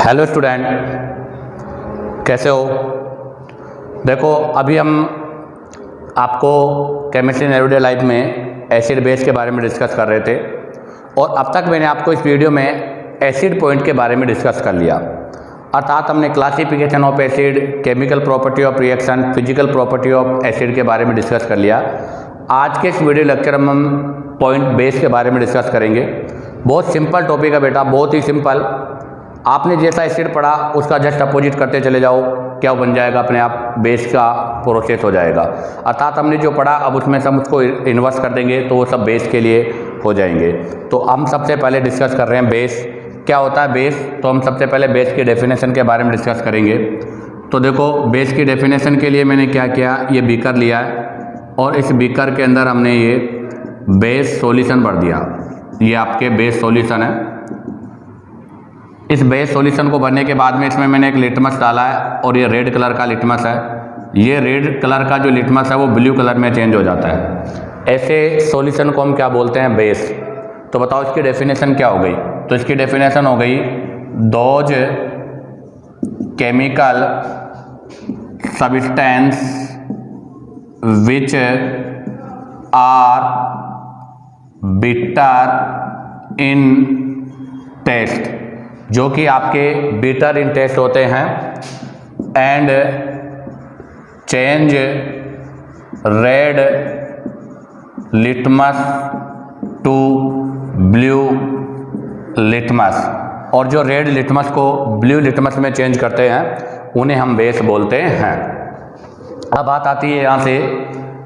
Hello student, कैसे हो? देखो, अभी हम आपको केमिस्ट्री इन एवरीडे लाइफ में एसिड बेस के बारे में डिस्कस कर रहे थे और अब तक मैंने आपको इस वीडियो में एसिड पॉइंट के बारे में डिस्कस कर लिया। अर्थात हमने classification of acid, chemical property of reaction, physical property of acid के बारे में डिस्कस कर लिया। आज के इस वीडियो लेक्चर में हम पॉइंट बेस के बारे में डिस्कस करेंगे। बहुत सिंपल टॉपिक है बेटा, बहुत ही सिंपल। आपने जैसा एसिड पढ़ा उसका जस्ट अपोजिट करते चले जाओ, क्या बन जाएगा? अपने आप बेस का प्रोसेस हो जाएगा। अर्थात हमने जो पढ़ा अब उसमें सब उसको इन्वर्स कर देंगे तो वो सब बेस के लिए हो जाएंगे। तो हम सबसे पहले डिस्कस कर रहे हैं बेस। क्या होता है बेस? तो हम सबसे पहले बेस की डेफिनेशन के बारे में डिस्कस करेंगे। तो देखो, बेस की डेफिनेशन के लिए मैंने क्या किया, ये बीकर लिया है और इस बीकर के अंदर हमने ये बेस सॉल्यूशन भर दिया। ये आपके बेस सॉल्यूशन है। इस बेस सॉल्यूशन को भरने के बाद में इसमें मैंने एक लिटमस डाला है और ये रेड कलर का लिटमस है। ये रेड कलर का जो लिटमस है वो ब्लू कलर में चेंज हो जाता है। ऐसे सॉल्यूशन को हम क्या बोलते हैं? बेस। तो बताओ इसकी डेफिनेशन क्या हो गई? तो इसकी डेफिनेशन हो गई, those chemical substance which are bitter in taste, जो कि आपके बिटर इन टेस्ट होते हैं, and change red litmus to blue litmus, और जो रेड लिटमस को ब्लू लिटमस में चेंज करते हैं उन्हें हम बेस बोलते हैं। अब बात आती है यहाँ से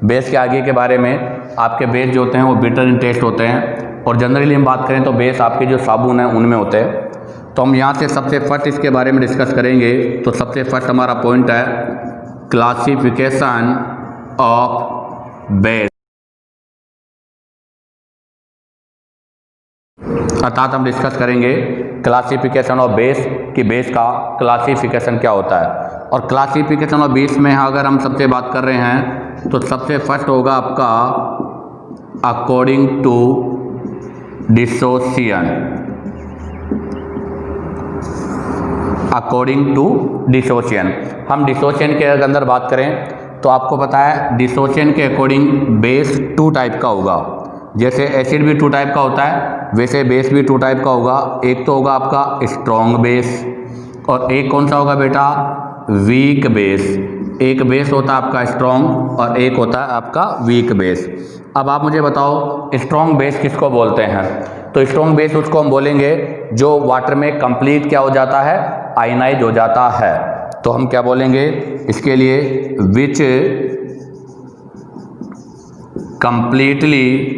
बेस के आगे के बारे में। आपके बेस जो होते हैं वो बिटर इन टेस्ट होते हैं और जनरली हम बात करें तो बेस आपके जो साबुन हैं उनमें होते हैं। तो हम यहाँ से सबसे फर्स्ट इसके बारे में डिस्कस करेंगे। तो सबसे फर्स्ट हमारा पॉइंट है क्लासिफिकेशन ऑफ बेस। अर्थात हम डिस्कस करेंगे क्लासिफिकेशन ऑफ बेस कि बेस का क्लासिफिकेशन क्या होता है। और क्लासिफिकेशन ऑफ बेस में अगर हम सबसे बात कर रहे हैं तो सबसे फर्स्ट होगा आपका according to dissociation. According to dissociation, हम डिसोसिएशन के अंदर बात करें तो आपको पता है डिसोसिएशन के अकॉर्डिंग बेस टू टाइप का होगा। जैसे एसिड भी टू टाइप का होता है वैसे बेस भी टू टाइप का होगा। एक तो होगा आपका स्ट्रॉन्ग बेस और एक कौन सा होगा बेटा? Weak base. एक बेस होता है आपका स्ट्रॉन्ग और एक होता है आपका वीक बेस। अब आप मुझे बताओ स्ट्रॉन्ग बेस किसको बोलते हैं? तो स्ट्रॉन्ग बेस उसको हम बोलेंगे जो वाटर में कंप्लीट क्या हो जाता है? आयनाइज हो जाता है। तो हम क्या बोलेंगे इसके लिए? विच कंप्लीटली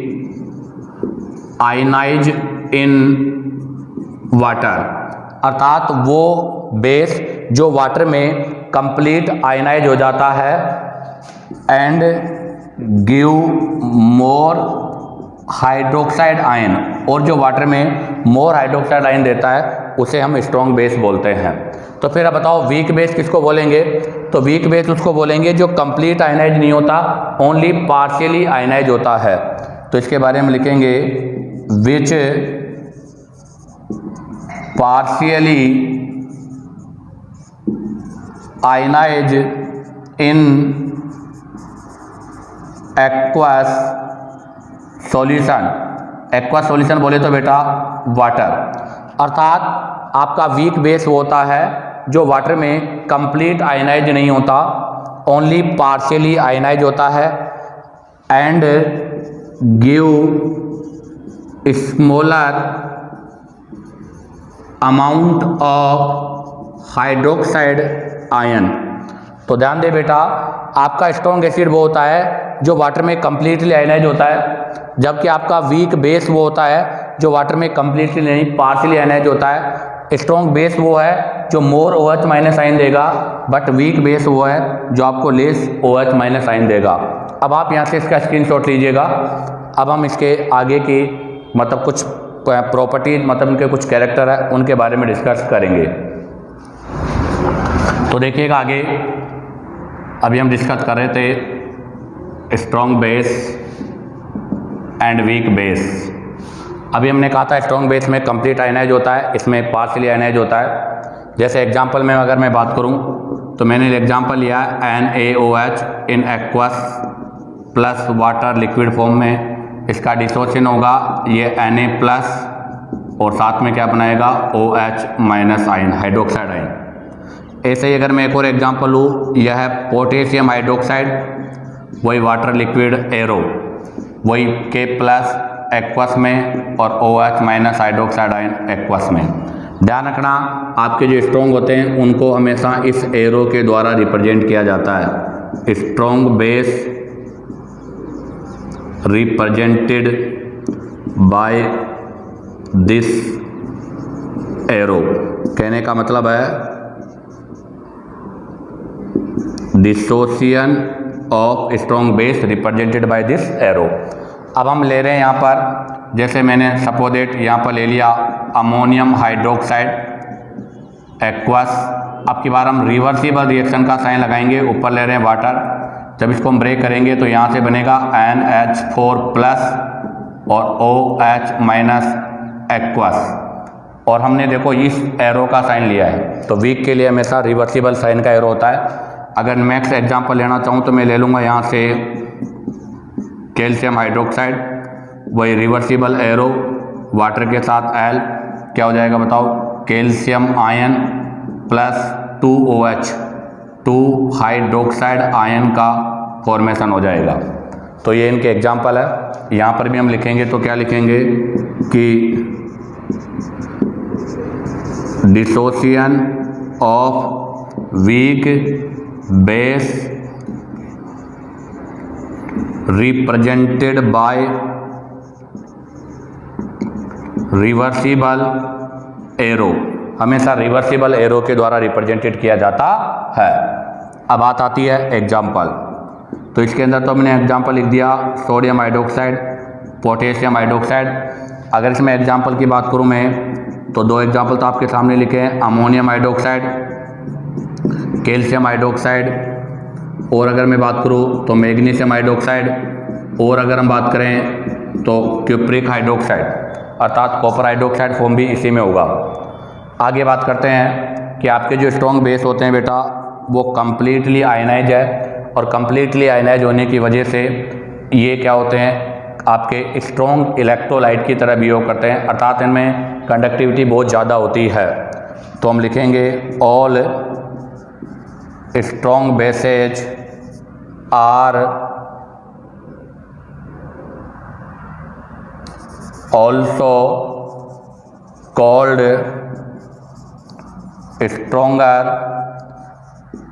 आयनाइज इन वाटर। अर्थात वो बेस जो वाटर में कंप्लीट आयनाइज हो जाता है and give more hydroxide ion, और जो वाटर में मोर हाइड्रोक्साइड आयन देता है उसे हम स्ट्रॉन्ग बेस बोलते हैं। तो फिर अब बताओ वीक बेस किसको बोलेंगे? तो वीक बेस उसको बोलेंगे जो कंप्लीट आयनाइज नहीं होता, ओनली पार्शियली आयनाइज होता है। तो इसके बारे में लिखेंगे which partially ionise in aqueous solution. Aqueous solution बोले तो बेटा वाटर। अर्थात आपका वीक बेस वो होता है जो वाटर में कंप्लीट आयनाइज नहीं होता, ओनली पार्शियली आयनाइज होता है and give smaller amount of hydroxide ion. तो ध्यान दे बेटा, आपका स्ट्रॉन्ग एसिड वो होता है जो वाटर में कंप्लीटली आयनाइज होता है, जबकि आपका वीक बेस वो होता है जो वाटर में कंप्लीटली नहीं पार्शियली आयनाइज होता है। स्ट्रॉन्ग बेस वो है जो मोर OH माइनस आयन देगा, बट वीक बेस वो है जो आपको लेस OH माइनस आयन देगा। अब आप यहाँ से इसका स्क्रीनशॉट लीजिएगा। अब हम इसके आगे की मतलब कुछ प्रॉपर्टीज, मतलब उनके कुछ कैरेक्टर है उनके बारे में डिस्कस करेंगे। तो देखिएगा आगे, अभी हम डिस्कस कर रहे थे strong base and weak base. अभी हमने कहा था स्ट्रॉन्ग बेस में कंप्लीट आयनाइज होता है, इसमें पार्शियली आयनाइज होता है। जैसे एग्जांपल में अगर मैं बात करूं तो मैंने एग्जांपल लिया NaOH in aqueous plus water liquid form में, इसका डिसोसिएशन होगा ये Na प्लस और साथ में क्या बनाएगा OH minus ion, hydroxide ion. ऐसे ही अगर मैं एक और एग्जांपल लूँ, यह है पोटेशियम हाइड्रोक्साइड, वही वाटर लिक्विड एरो, वही K प्लस एक्वस में और OH minus hydroxide ion aqueous में। ध्यान रखना आपके जो स्ट्रॉन्ग होते हैं उनको हमेशा इस एरो के द्वारा रिप्रेजेंट किया जाता है। Strong base represented by this arrow, कहने का मतलब है dissociation of strong base represented by this arrow. अब हम ले रहे हैं यहाँ पर, जैसे मैंने सपोजेट यहाँ पर ले लिया अमोनियम हाइड्रोक्साइड एक्वस। अब की बार हम रिवर्सिबल रिएक्शन का साइन लगाएंगे, ऊपर ले रहे हैं वाटर, जब इसको हम ब्रेक करेंगे तो यहाँ से बनेगा NH4 प्लस और OH माइनस एक्वस। और हमने देखो इस एरो का साइन लिया है, तो वीक के लिए हमेशा रिवर्सिबल साइन का एरो होता है। अगर नेक्स्ट एग्जांपल लेना चाहूँ तो मैं ले लूँगा यहाँ से कैल्शियम हाइड्रोक्साइड, वही रिवर्सिबल एरो वाटर के साथ L, क्या हो जाएगा बताओ, calcium ion plus 2OH, 2 hydroxide ion का फॉर्मेशन हो जाएगा। तो ये इनके एग्जांपल है। यहाँ पर भी हम लिखेंगे तो क्या लिखेंगे कि dissociation of weak base represented by reversible arrow, हमेशा रिवर्सिबल एरो के द्वारा रिप्रेजेंटेड किया जाता है। अब बात आती है एग्जाम्पल, तो इसके अंदर तो हमने एग्जाम्पल लिख दिया सोडियम हाइड्रोक्साइड, पोटेशियम हाइड्रोक्साइड। अगर इसमें एग्जाम्पल की बात करूँ मैं तो दो एग्जाम्पल तो आपके सामने लिखे हैं, अमोनियम हाइड्रोक्साइड, कैल्शियम हाइड्रोक्साइड, और अगर मैं बात करूँ तो मैग्नीशियम हाइड्रोक्साइड, और अगर हम बात करें तो क्यूप्रिक हाइड्रोक्साइड अर्थात कॉपर हाइड्रोक्साइड फॉर्म भी इसी में होगा। आगे बात करते हैं कि आपके जो स्ट्रॉन्ग बेस होते हैं बेटा वो कम्प्लीटली आयनाइज है, और कम्प्लीटली आयनाइज होने की वजह से ये क्या होते हैं आपके स्ट्रॉन्ग इलेक्ट्रोलाइट की तरह बिहेव करते हैं, अर्थात इनमें कंडक्टिविटी बहुत ज़्यादा होती है। तो हम लिखेंगे all strong bases are also called stronger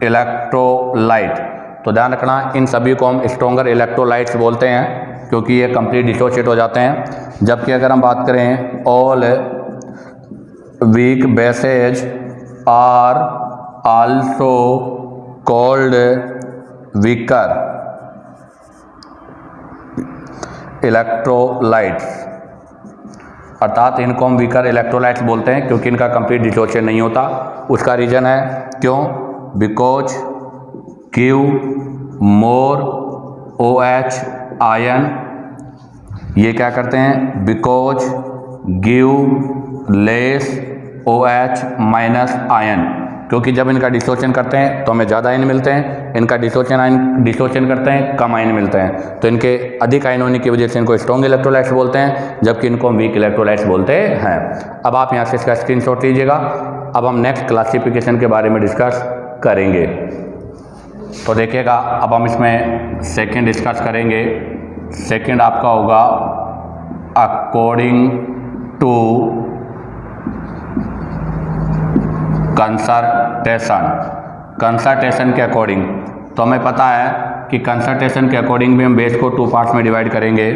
electrolyte. तो ध्यान रखना इन सभी को हम स्ट्रोंगर इलेक्ट्रोलाइट्स बोलते हैं क्योंकि ये कंप्लीट डिसोशिएट हो जाते हैं। जबकि अगर हम बात करें all weak bases are also called weaker electrolytes, अर्थात इनको हम वीकर इलेक्ट्रोलाइट्स बोलते हैं क्योंकि इनका कंप्लीट डिसोशिएशन नहीं होता। उसका रीज़न है क्यों, because give more OH ion, ये क्या करते हैं because give less OH minus ion, क्योंकि जब इनका डिसोशिएशन करते हैं तो हमें ज़्यादा आयन मिलते हैं, इनका डिसोशिएशन करते हैं कम आयन मिलते हैं। तो इनके अधिक आयन होने की वजह से इनको स्ट्रॉन्ग इलेक्ट्रोलाइट्स बोलते हैं, जबकि इनको हम वीक इलेक्ट्रोलाइट्स बोलते हैं। अब आप यहाँ से इसका स्क्रीनशॉट लीजिएगा। अब हम नेक्स्ट क्लासिफिकेशन के बारे में डिस्कस करेंगे। तो देखिएगा अब हम इसमें सेकेंड डिस्कस करेंगे। सेकेंड आपका होगा अकॉर्डिंग टू कंसर्टेशन। कंसर्टेशन के अकॉर्डिंग, तो हमें पता है कि कंसर्टेशन के अकॉर्डिंग भी हम बेस को 2 पार्ट्स में डिवाइड करेंगे।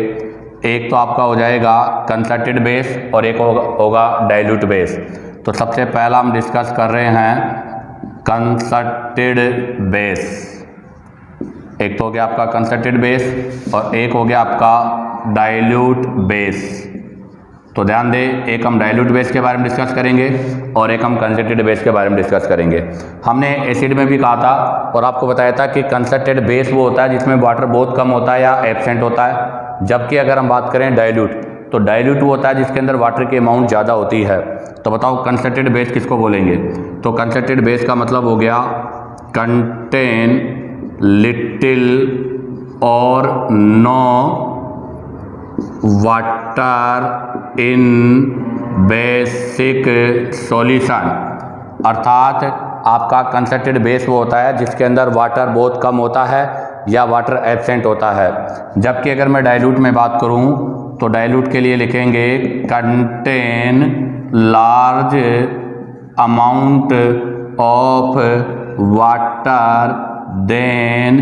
एक तो आपका हो जाएगा कंसर्टेड बेस और एक होगा डाइल्यूट बेस। तो सबसे पहला हम डिस्कस कर रहे हैं कंसर्टेड बेस। एक तो हो गया आपका कंसर्टेड बेस और एक हो गया आपका डाइल्यूट बेस। तो ध्यान दें, एक हम डाइल्यूट बेस के बारे में डिस्कस करेंगे और एक हम कंसर्टेड बेस के बारे में डिस्कस करेंगे। हमने एसिड में भी कहा था और आपको बताया था कि कंसर्टेड बेस वो होता है जिसमें वाटर बहुत कम होता है या एब्सेंट होता है, जबकि अगर हम बात करें डाइल्यूट, तो डाइल्यूट वो होता है जिसके अंदर वाटर की अमाउंट ज़्यादा होती है। तो बताओ कंसंट्रेटेड बेस किसको बोलेंगे? तो कंसंट्रेटेड बेस का मतलब हो गया कंटेन लिटिल और no water in basic solution. अर्थात आपका कंसंट्रेटेड बेस वो होता है जिसके अंदर वाटर बहुत कम होता है या वाटर एब्सेंट होता है। जबकि अगर मैं डाइल्यूट में बात करूं तो डाइल्यूट के लिए लिखेंगे contain large amount of water then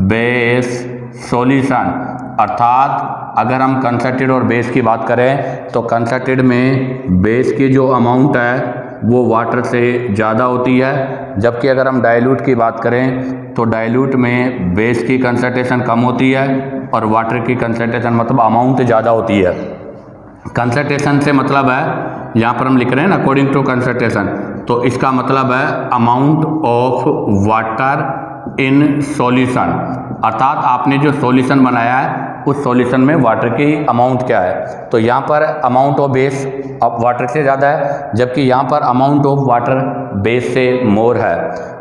base solution. अर्थात अगर हम कंसंट्रेटेड और बेस की बात करें तो कंसंट्रेटेड में बेस की जो अमाउंट है वो वाटर से ज़्यादा होती है, जबकि अगर हम डाइल्यूट की बात करें तो डाइल्यूट में बेस की कंसंट्रेशन कम होती है और वाटर की कंसंट्रेशन मतलब अमाउंट ज़्यादा होती है। कंसंट्रेशन से मतलब है, यहाँ पर हम लिख रहे हैं ना अकॉर्डिंग टू कंसंट्रेशन, तो इसका मतलब है amount of water in solution. अर्थात आपने जो सॉल्यूशन बनाया है उस सॉल्यूशन में वाटर की अमाउंट क्या है। तो यहाँ पर अमाउंट ऑफ बेस वाटर से ज़्यादा है, जबकि यहाँ पर अमाउंट ऑफ वाटर बेस से मोर है।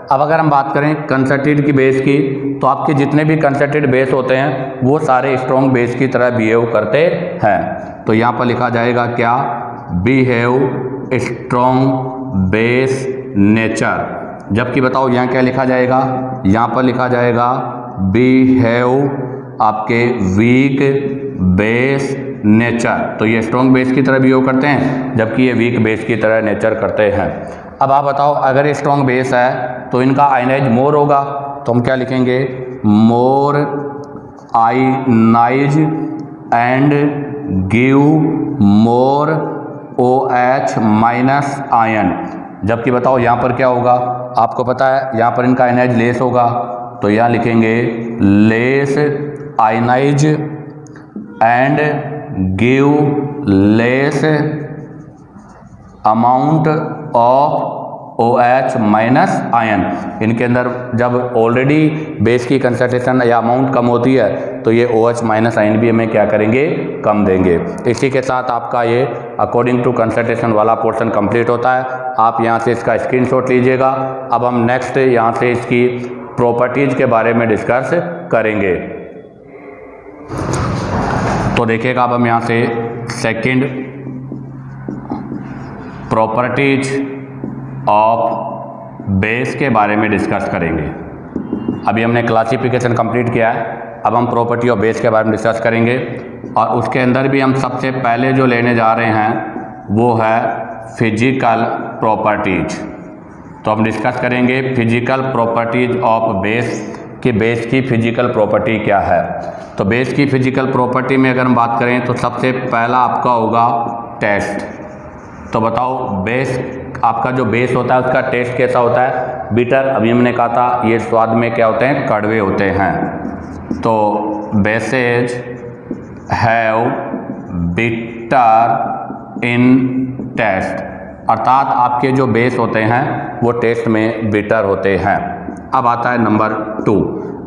अब अगर हम बात करें कंसंट्रेटेड की बेस की, तो आपके जितने भी कंसंट्रेटेड बेस होते हैं वो सारे स्ट्रॉन्ग बेस की तरह बिहेव करते हैं। तो यहाँ पर लिखा जाएगा क्या? Behave strong base nature. जबकि बताओ यहाँ क्या लिखा जाएगा? यहाँ पर लिखा जाएगा बिहेव आपके वीक बेस नेचर। तो ये स्ट्रॉन्ग बेस की तरह बिहेव करते हैं, जबकि ये वीक बेस की तरह नेचर करते हैं। अब आप बताओ अगर ये स्ट्रॉन्ग बेस है तो इनका आयनाइज मोर होगा, तो हम क्या लिखेंगे? More ionise and give more OH minus ion. जबकि बताओ यहाँ पर क्या होगा? आपको पता है यहाँ पर इनका आयनाइज लेस होगा, तो यहाँ लिखेंगे less ionise and give less amount of OH minus ion. इनके अंदर जब ऑलरेडी बेस की कंसंट्रेशन या अमाउंट कम होती है तो ये OH माइनस आयन भी हमें क्या करेंगे? कम देंगे। इसी के साथ आपका ये अकॉर्डिंग टू कंसंट्रेशन वाला पोर्शन कंप्लीट होता है। आप यहाँ से इसका स्क्रीनशॉट लीजिएगा। अब हम नेक्स्ट यहाँ से इसकी प्रॉपर्टीज के बारे में डिस्कस करेंगे। तो देखिएगा अब हम यहाँ से सेकंड प्रॉपर्टीज ऑफ बेस के बारे में डिस्कस करेंगे। अभी हमने क्लासिफिकेशन कंप्लीट किया है, अब हम प्रॉपर्टी ऑफ बेस के बारे में डिस्कस करेंगे। और उसके अंदर भी हम सबसे पहले जो लेने जा रहे हैं वो है फिजिकल प्रॉपर्टीज। तो हम डिस्कस करेंगे फिजिकल प्रॉपर्टीज ऑफ बेस कि बेस की फिजिकल प्रॉपर्टी क्या है। तो बेस की फिजिकल प्रॉपर्टी में अगर हम बात करें तो सबसे पहला आपका होगा टेस्ट। तो बताओ बेस आपका जो बेस होता है उसका टेस्ट कैसा होता है? बिटर। अभी हमने कहा था ये स्वाद में क्या होते हैं? कड़वे होते हैं। तो bases have bitter in taste. अर्थात आपके जो बेस होते हैं वो टेस्ट में बिटर होते हैं। अब आता है नंबर 2।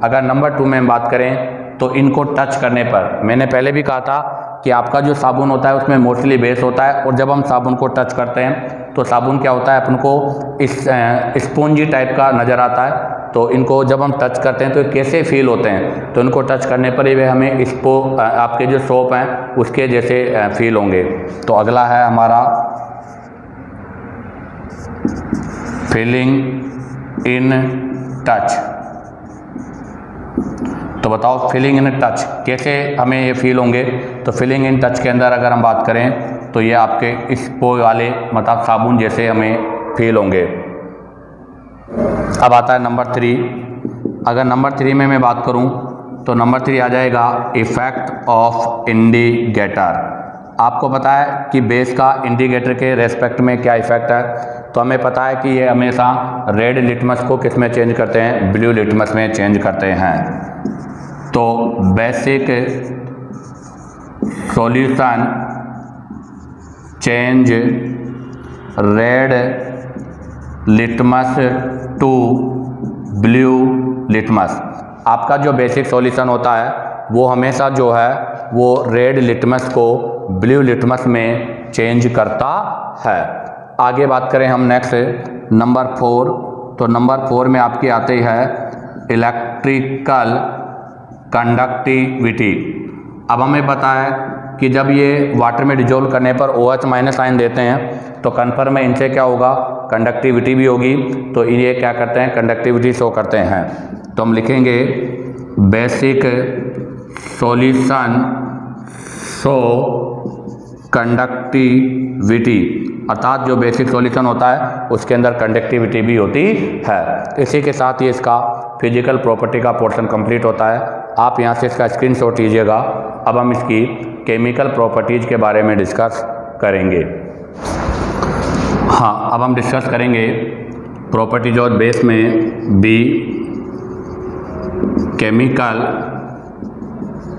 अगर नंबर 2 में हम बात करें तो इनको टच करने पर, मैंने पहले भी कहा था कि आपका जो साबुन होता है उसमें मोस्टली बेस होता है, और जब हम साबुन को टच करते हैं तो साबुन क्या होता है? अपन को इस स्पॉन्जी टाइप का नज़र आता है। तो इनको जब हम टच करते हैं तो कैसे फील होते हैं? तो इनको टच करने पर ही वे हमें आपके जो सोप हैं उसके जैसे फील होंगे। तो अगला है हमारा फीलिंग इन टच। तो बताओ फीलिंग इन टच कैसे हमें ये फील होंगे? तो फीलिंग इन टच के अंदर अगर हम बात करें तो ये आपके स्पो वाले मतलब साबुन जैसे हमें फील होंगे। अब आता है नंबर 3। अगर नंबर 3 में मैं बात करूं तो नंबर 3 आ जाएगा इफेक्ट ऑफ इंडिकेटर। आपको पता है कि बेस का इंडिकेटर के रेस्पेक्ट में क्या इफेक्ट है? तो हमें पता है कि ये हमेशा रेड लिटमस को किस में चेंज करते हैं? ब्लू लिटमस में चेंज करते हैं। तो basic solution change red litmus to blue litmus. आपका जो बेसिक सॉल्यूशन होता है वो हमेशा जो है वो रेड लिटमस को ब्लू लिटमस में चेंज करता है। आगे बात करें हम नेक्स्ट नंबर 4, तो नंबर 4 में आपकी आती है इलेक्ट्रिकल कंडक्टिविटी। अब हमें पता है कि जब ये वाटर में डिजोल्व करने पर OH माइनस साइन देते हैं तो कन्फर्म में इनसे क्या होगा, कंडक्टिविटी भी होगी। तो ये क्या करते हैं, कंडक्टिविटी शो करते हैं। तो हम लिखेंगे बेसिक सॉल्यूशन शो कंडक्टिविटी, अर्थात जो बेसिक सॉल्यूशन होता है उसके अंदर कंडक्टिविटी भी होती है। इसी के साथ ही इसका फिजिकल प्रॉपर्टी का पोर्शन कंप्लीट होता है। आप यहाँ से इसका स्क्रीनशॉट लीजिएगा। अब हम इसकी केमिकल प्रॉपर्टीज़ के बारे में डिस्कस करेंगे। हाँ, अब हम डिस्कस करेंगे प्रॉपर्टीज और बेस में बी केमिकल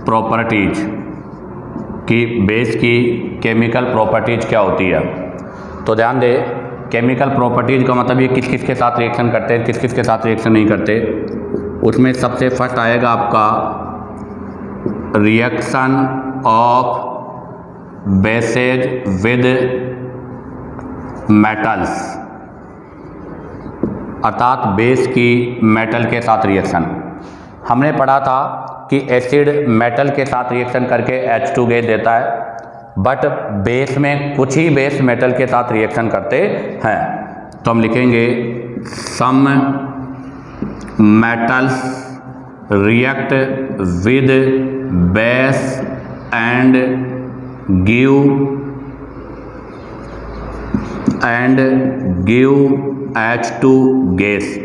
प्रॉपर्टीज की, बेस की केमिकल प्रॉपर्टीज क्या होती है। तो ध्यान दें, केमिकल प्रॉपर्टीज का मतलब ये किस किस के साथ रिएक्शन करते हैं, किस किस के साथ रिएक्शन नहीं करते। उसमें सबसे फर्स्ट आएगा आपका reaction of bases with metals, अर्थात बेस की मेटल के साथ रिएक्शन। हमने पढ़ा था कि एसिड मेटल के साथ रिएक्शन करके H2 गैस देता है, बट बेस में कुछ ही बेस मेटल के साथ रिएक्शन करते हैं। तो हम लिखेंगे some metals react with base and give H2 gas.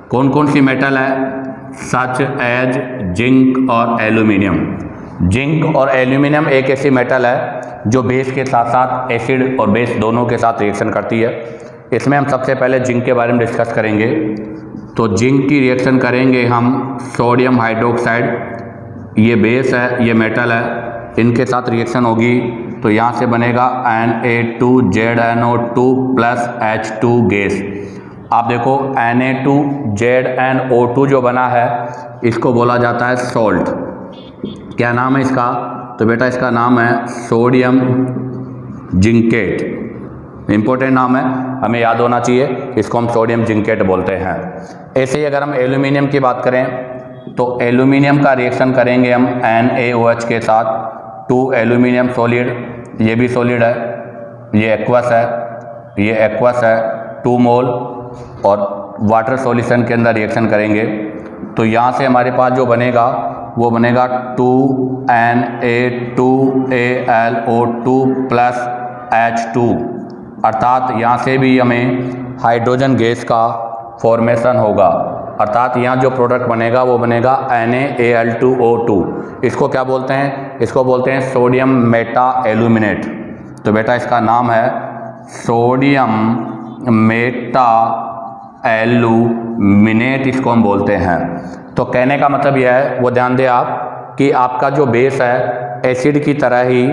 कौन कौन सी मेटल है, सच एज जिंक और एल्यूमिनियम। जिंक और एल्यूमिनियम एक ऐसी मेटल है जो बेस के साथ साथ एसिड और बेस दोनों के साथ रिएक्शन करती है। इसमें हम सबसे पहले जिंक के बारे में डिस्कस करेंगे। तो जिंक की रिएक्शन करेंगे हम सोडियम हाइड्रोक्साइड, ये बेस है, ये मेटल है, इनके साथ रिएक्शन होगी तो यहाँ से बनेगा Na2ZNO2 प्लस H2 गैस। आप देखो Na2ZNO2 जो बना है इसको बोला जाता है सॉल्ट। क्या नाम है इसका, तो बेटा इसका नाम है सोडियम जिंकेट। इम्पोर्टेंट नाम है, हमें याद होना चाहिए, इसको हम सोडियम जिंकेट बोलते हैं। ऐसे ही अगर हम एल्यूमिनियम की बात करें तो एल्यूमिनियम का रिएक्शन करेंगे हम NaOH के साथ, 2 एल्यूमिनियम सॉलिड, ये भी सॉलिड है, ये एक्वस है, ये एक्वस है, 2 मोल, और वाटर सॉल्यूशन के अंदर रिएक्शन करेंगे तो यहाँ से हमारे पास जो बनेगा वो बनेगा 2Na2AlO2 प्लस H2, अर्थात यहाँ से भी हमें हाइड्रोजन गैस का फॉर्मेशन होगा। अर्थात यहाँ जो प्रोडक्ट बनेगा वो बनेगा NaAl2O2। इसको क्या बोलते हैं, इसको बोलते हैं सोडियम मेटा एल्यूमिनेट। तो बेटा इसका नाम है सोडियम मेटा एल्यूमिनेट, इसको हम बोलते हैं। तो कहने का मतलब यह है, वो ध्यान दें आप कि आपका जो बेस है एसिड की तरह ही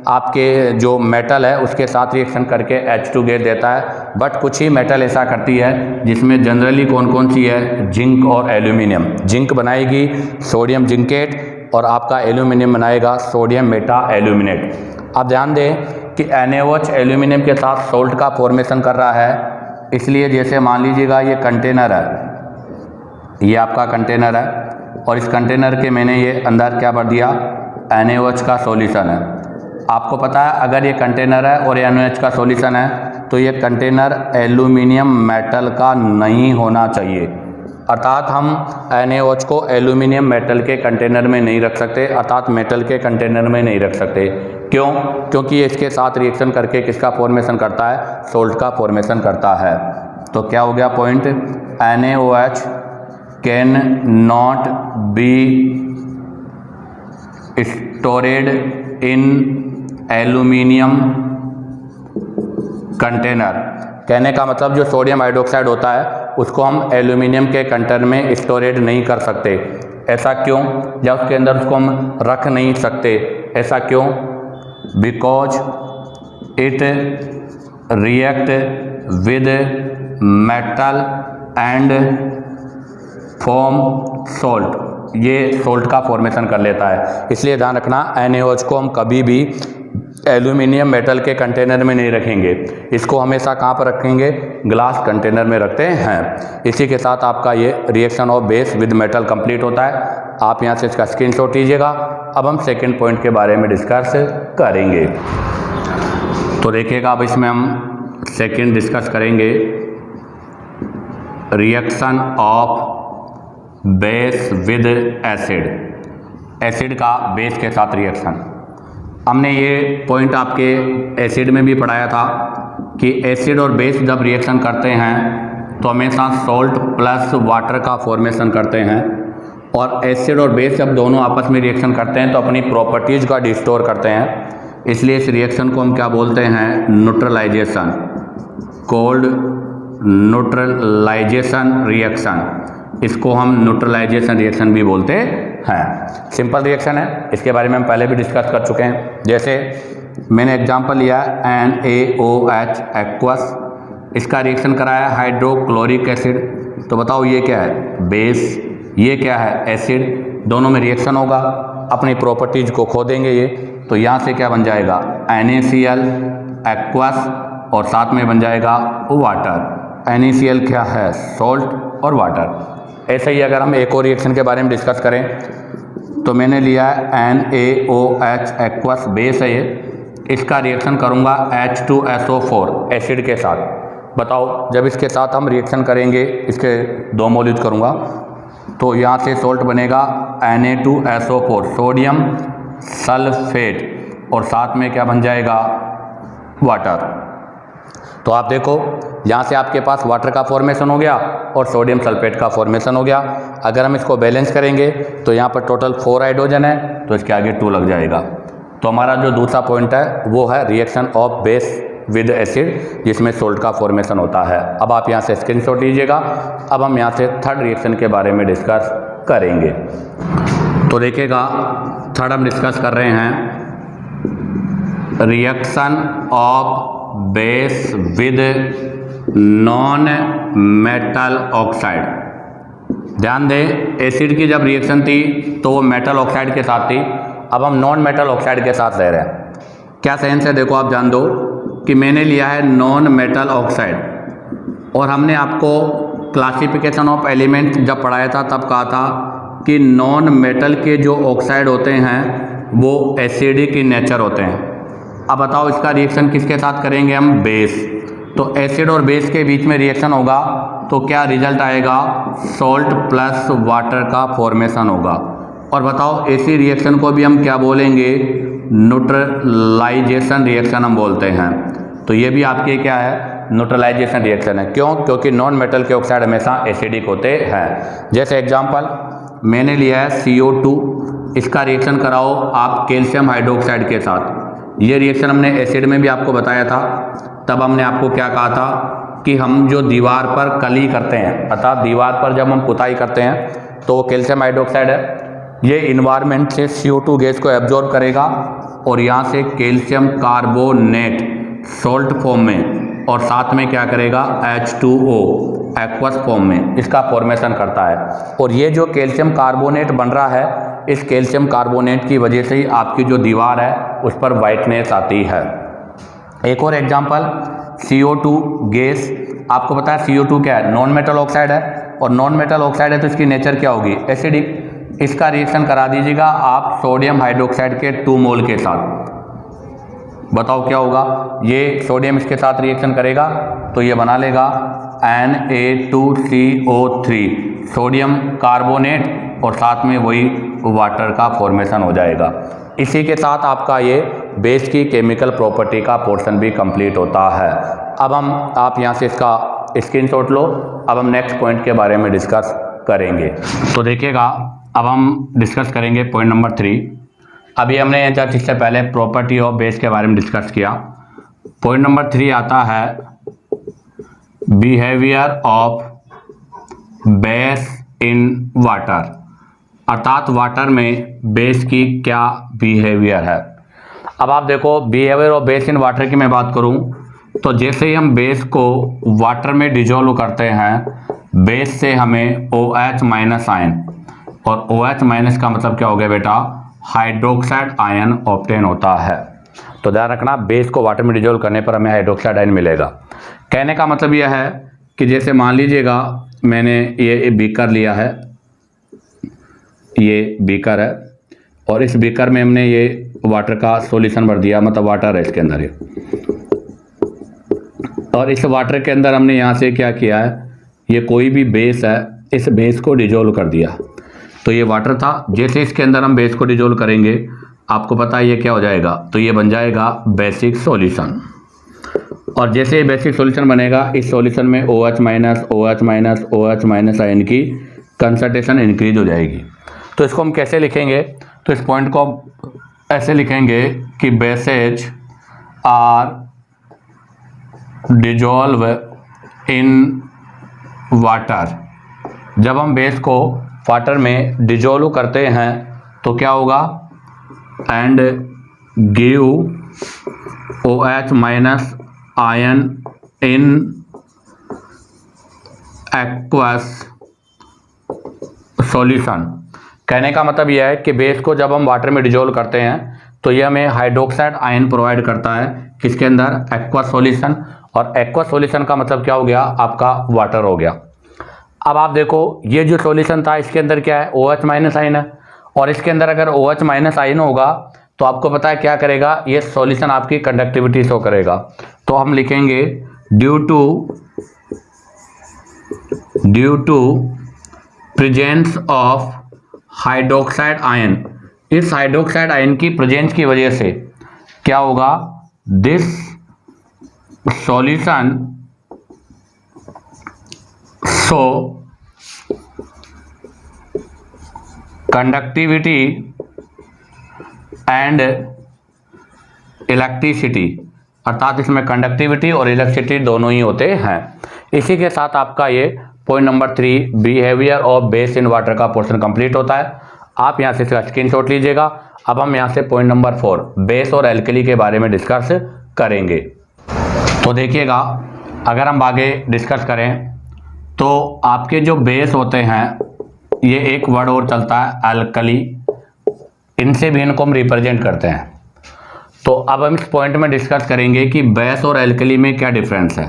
आपके जो मेटल है उसके साथ रिएक्शन करके H2 गैस देता है, बट कुछ ही मेटल ऐसा करती है जिसमें जनरली कौन कौन सी है, जिंक और एल्यूमिनियम। जिंक बनाएगी सोडियम जिंकेट और आपका एल्यूमिनियम बनाएगा सोडियम मेटा एल्यूमिनेट। आप ध्यान दें कि NaOH एल्यूमिनियम के साथ सोल्ट का फॉर्मेशन कर रहा है, इसलिए जैसे मान लीजिएगा ये कंटेनर है, ये आपका कंटेनर है और इस कंटेनर के मैंने ये अंदर क्या भर दिया, NaOH का सॉल्यूशन है। आपको पता है अगर ये कंटेनर है और ये NaOH का सॉल्यूशन है तो ये कंटेनर एल्यूमिनियम मेटल का नहीं होना चाहिए। अर्थात हम NaOH को एल्यूमिनियम मेटल के कंटेनर में नहीं रख सकते, अर्थात मेटल के कंटेनर में नहीं रख सकते। क्यों? क्योंकि ये इसके साथ रिएक्शन करके किसका फॉर्मेशन करता है, सोल्ट का फॉर्मेशन करता है। तो क्या हो गया point, NaOH can not be storeyed in aluminium container. कहने का मतलब जो सोडियम हाइड्रोक्साइड होता है उसको हम एल्यूमिनियम के कंटेनर में स्टोरेज नहीं कर सकते। ऐसा क्यों? या उसके अंदर उसको हम रख नहीं सकते, ऐसा क्यों? Because it react with metal and form salt, ये सोल्ट का फॉर्मेशन कर लेता है। इसलिए ध्यान रखना NaOH को हम कभी भी एल्यूमिनियम मेटल के कंटेनर में नहीं रखेंगे, इसको हमेशा कहाँ पर रखेंगे, ग्लास कंटेनर में रखते हैं। इसी के साथ आपका ये reaction of base with metal complete होता है। आप यहाँ से इसका स्क्रीनशॉट लीजिएगा। अब हम सेकंड पॉइंट के बारे में डिस्कस करेंगे। तो देखिएगा, अब इसमें हम सेकंड डिस्कस करेंगे reaction of base with acid, acid का बेस के साथ रिएक्शन। हमने ये पॉइंट आपके एसिड में भी पढ़ाया था कि एसिड और बेस जब रिएक्शन करते हैं तो हमेशा सॉल्ट प्लस वाटर का फॉर्मेशन करते हैं, और एसिड और बेस जब दोनों आपस में रिएक्शन करते हैं तो अपनी प्रॉपर्टीज़ का डिस्टोर करते हैं। इसलिए इस रिएक्शन को हम क्या बोलते हैं, न्यूट्रलाइजेशन, कोल्ड न्यूट्रलाइजेशन रिएक्शन। इसको हम न्यूट्रलाइजेशन रिएक्शन भी बोलते हैं। सिंपल रिएक्शन है, इसके बारे में हम पहले भी डिस्कस कर चुके हैं। जैसे मैंने एग्जांपल लिया NaOH एक्वस, इसका रिएक्शन कराया हाइड्रोक्लोरिक एसिड। तो बताओ ये क्या है, बेस, ये क्या है, एसिड। दोनों में रिएक्शन होगा, अपनी प्रॉपर्टीज को खो देंगे ये। तो यहाँ से क्या बन जाएगा, NaCl एक्वस, और साथ में बन जाएगा वाटर। NaCl क्या है, सॉल्ट और वाटर। ऐसे ही अगर हम एक और रिएक्शन के बारे में डिस्कस करें तो मैंने लिया है NaOH एक्वस, बेस है ये। इसका रिएक्शन करूँगा H2SO4 एसिड के साथ। बताओ जब इसके साथ हम रिएक्शन करेंगे, इसके 2 मोल यूज करूँगा, तो यहाँ से सॉल्ट बनेगा Na2SO4 सोडियम सल्फेट, और साथ में क्या बन जाएगा, वाटर। तो आप देखो यहाँ से आपके पास वाटर का फॉर्मेशन हो गया और सोडियम सल्फेट का फॉर्मेशन हो गया। अगर हम इसको बैलेंस करेंगे तो यहाँ पर टोटल 4 हाइड्रोजन है, तो इसके आगे 2 लग जाएगा। तो हमारा जो दूसरा पॉइंट है वो है reaction of base with acid, जिसमें सोल्ट का फॉर्मेशन होता है। अब आप यहाँ से स्क्रीनशॉट लीजिएगा। अब हम यहाँ से थर्ड रिएक्शन के बारे में डिस्कस करेंगे। तो देखिएगा, थर्ड हम डिस्कस कर रहे हैं reaction of base with non metal oxide. ध्यान दें, एसिड की जब रिएक्शन थी तो वो मेटल ऑक्साइड के साथ थी, अब हम नॉन मेटल ऑक्साइड के साथ रह रहे हैं। क्या सेंस है, देखो आप जान दो कि मैंने लिया है नॉन मेटल ऑक्साइड, और हमने आपको क्लासिफिकेशन ऑफ एलिमेंट जब पढ़ाया था तब कहा था कि नॉन मेटल के जो ऑक्साइड होते हैं वो एसिडिक इन नेचर होते हैं। अब बताओ इसका रिएक्शन किसके साथ करेंगे हम, बेस। तो एसिड और बेस के बीच में रिएक्शन होगा तो क्या रिजल्ट आएगा, सॉल्ट प्लस वाटर का फॉर्मेशन होगा। और बताओ इसी रिएक्शन को भी हम क्या बोलेंगे, न्यूट्रलाइजेशन रिएक्शन हम बोलते हैं। तो ये भी आपके क्या है, न्यूट्रलाइजेशन रिएक्शन है। क्यों, क्योंकि नॉन मेटल के ऑक्साइड हमेशा एसिडिक होते हैं। जैसे एग्जांपल मैंने लिया है CO2, इसका रिएक्शन कराओ आप कैल्शियम हाइड्रोक्साइड के साथ। ये रिएक्शन हमने एसिड में भी आपको बताया था। तब हमने आपको क्या कहा था कि हम जो दीवार पर कली करते हैं, अर्थात दीवार पर जब हम पुताई करते हैं तो कैल्शियम हाइड्रोक्साइड है, ये इन्वायरमेंट से CO2 गैस को एब्जॉर्ब करेगा और यहाँ से कैल्शियम कार्बोनेट सॉल्ट फॉर्म में, और साथ में क्या करेगा, H2O एक्वस फॉर्म में इसका फॉर्मेशन करता है। और ये जो कैल्शियम कार्बोनेट बन रहा है, इस कैल्शियम कार्बोनेट की वजह से ही आपकी जो दीवार है उस पर वाइटनेस आती है। एक और एग्जांपल, CO2 गैस, आपको पता है CO2 क्या है, नॉन मेटल ऑक्साइड है, और नॉन मेटल ऑक्साइड है तो इसकी नेचर क्या होगी, एसिडिक। इसका रिएक्शन करा दीजिएगा आप सोडियम हाइड्रोक्साइड के 2 मोल के साथ। बताओ क्या होगा, ये सोडियम इसके साथ रिएक्शन करेगा तो ये बना लेगा Na2CO3 सोडियम कार्बोनेट, और साथ में वही वाटर का फॉर्मेशन हो जाएगा। इसी के साथ आपका ये बेस की केमिकल प्रॉपर्टी का पोर्शन भी कंप्लीट होता है। अब हम, आप यहाँ से इसका स्क्रीनशॉट लो। अब हम नेक्स्ट पॉइंट के बारे में डिस्कस करेंगे। तो देखिएगा, अब हम डिस्कस करेंगे पॉइंट नंबर 3। अभी हमने जस्ट इससे पहले प्रॉपर्टी ऑफ बेस के बारे में डिस्कस किया। पॉइंट नंबर 3 आता है behaviour of base in water, अर्थात वाटर में बेस की क्या बिहेवियर है। अब आप देखो, behaviour of base in water की मैं बात करूं तो जैसे ही हम बेस को वाटर में डिजोल्व करते हैं, बेस से हमें OH माइनस आयन, और OH माइनस का मतलब क्या हो गया बेटा, हाइड्रोक्साइड आयन ऑब्टेन होता है। तो ध्यान रखना, बेस को वाटर में डिजोल्व करने पर हमें हाइड्रोक्साइड आयन मिलेगा। कहने का मतलब यह है कि जैसे मान लीजिएगा मैंने ये बीकर लिया है, ये बीकर है और इस बीकर में हमने ये वाटर का सॉल्यूशन भर दिया, मतलब वाटर है इसके अंदर ये, और इस वाटर के अंदर हमने यहाँ से क्या किया है, ये कोई भी बेस है, इस बेस को डिजोल्व कर दिया। तो ये वाटर था, जैसे इसके अंदर हम बेस को डिजोल्व करेंगे आपको पता है ये क्या हो जाएगा, तो ये बन जाएगा बेसिक सॉल्यूशन। और जैसे ये बेसिक सॉल्यूशन बनेगा, इस सॉल्यूशन में OH minus OH minus OH minus ion की कंसंट्रेशन इंक्रीज हो जाएगी। तो इसको हम कैसे लिखेंगे, तो इस पॉइंट को ऐसे लिखेंगे कि bases are dissolve in water. जब हम बेस को वाटर में डिजोल्व करते हैं तो क्या होगा, and give OH minus ion in aqueous solution. कहने का मतलब यह है कि बेस को जब हम वाटर में डिजोल्व करते हैं तो यह हमें हाइड्रोक्साइड आयन प्रोवाइड करता है, किसके अंदर, एक्वस सॉल्यूशन। और एक्वस सॉल्यूशन का मतलब क्या हो गया, आपका वाटर हो गया। अब आप देखो ये जो सॉल्यूशन था इसके अंदर क्या है, OH माइनस आयन है, और इसके अंदर अगर OH माइनस आयन होगा तो आपको पता है क्या करेगा, ये सॉल्यूशन आपकी कंडक्टिविटी शो करेगा। तो हम लिखेंगे due to presence of hydroxide ion, इस हाइड्रोक्साइड आयन की प्रेजेंस की वजह से क्या होगा, this solution show conductivity and electricity, अर्थात इसमें कंडक्टिविटी और इलेक्ट्रिसिटी दोनों ही होते हैं। इसी के साथ आपका ये point number 3 behaviour of base in water का पोर्शन कंप्लीट होता है। आप यहाँ से इसका स्क्रीनशॉट लीजिएगा। अब हम यहाँ से पॉइंट नंबर 4 बेस और एल्कली के बारे में डिस्कस करेंगे। तो देखिएगा, अगर हम आगे डिस्कस करें तो आपके जो बेस होते हैं, ये एक वर्ड और चलता है एल्कली, इनसे भी इनको हम रिप्रेजेंट करते हैं। तो अब हम इस पॉइंट में डिस्कस करेंगे कि बेस और एल्कली में क्या डिफरेंस है।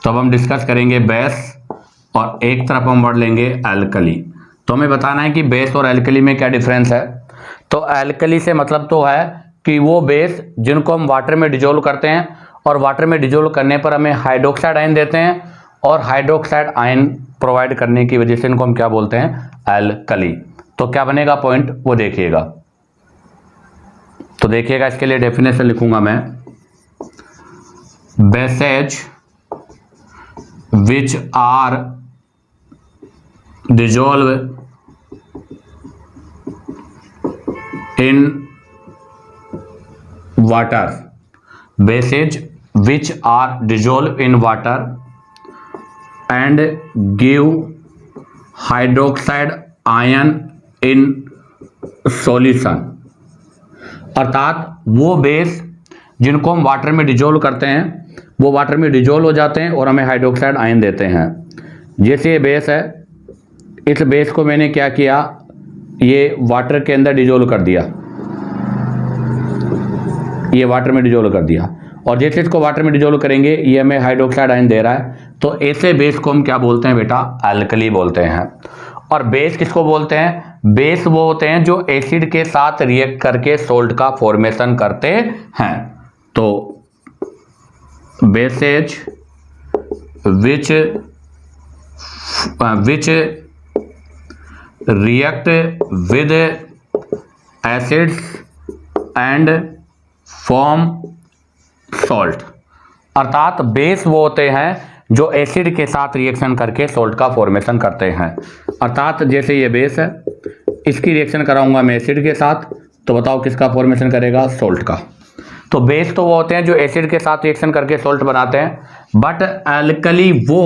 तो अब हम डिस्कस करेंगे बेस और एक तरफ हम वर्ड लेंगे एल्कली। तो हमें बताना है कि बेस और एल्कली में क्या डिफरेंस है। तो एल्कली से मतलब तो है कि वो बेस जिनको हम वाटर में डिजोल्व करते हैं और वाटर में डिजोल्व करने पर हमें हाइड्रोक्साइड आयन देते हैं, और हाइड्रोक्साइड आयन प्रोवाइड करने की वजह से इनको हम क्या बोलते हैं, एल्कली। तो क्या बनेगा पॉइंट, वो देखिएगा। तो देखिएगा, इसके लिए डेफिनेशन लिखूंगा मैं, bases which are dissolve in water, bases which are dissolve in water and give hydroxide ion in solution. अर्थात वो बेस जिनको हम वाटर में डिजोल्व करते हैं वो वाटर में डिजोल्व हो जाते हैं और हमें हाइड्रोक्साइड आयन देते हैं। जैसे ये बेस है, इस बेस को मैंने क्या किया, ये वाटर के अंदर डिजोल्व कर दिया, ये वाटर में डिजोल्व कर दिया, और जैसे इसको वाटर में डिजोल्व करेंगे ये हमें हाइड्रोक्साइड आयन दे रहा है। तो ऐसे बेस को हम क्या बोलते हैं बेटा, एल्कली बोलते हैं। और बेस किसको बोलते हैं, बेस वो होते हैं जो एसिड के साथ रिएक्ट करके सोल्ट का फॉर्मेशन करते हैं। तो bases which react with acids and form salt, अर्थात बेस वो होते हैं जो एसिड के साथ रिएक्शन करके सॉल्ट का फॉर्मेशन करते हैं। अर्थात जैसे ये बेस है, इसकी रिएक्शन कराऊंगा मैं एसिड के साथ, तो बताओ किसका फॉर्मेशन करेगा, सॉल्ट का। तो बेस तो वो होते हैं जो एसिड के साथ रिएक्शन करके सॉल्ट बनाते हैं। बट एल्कली वो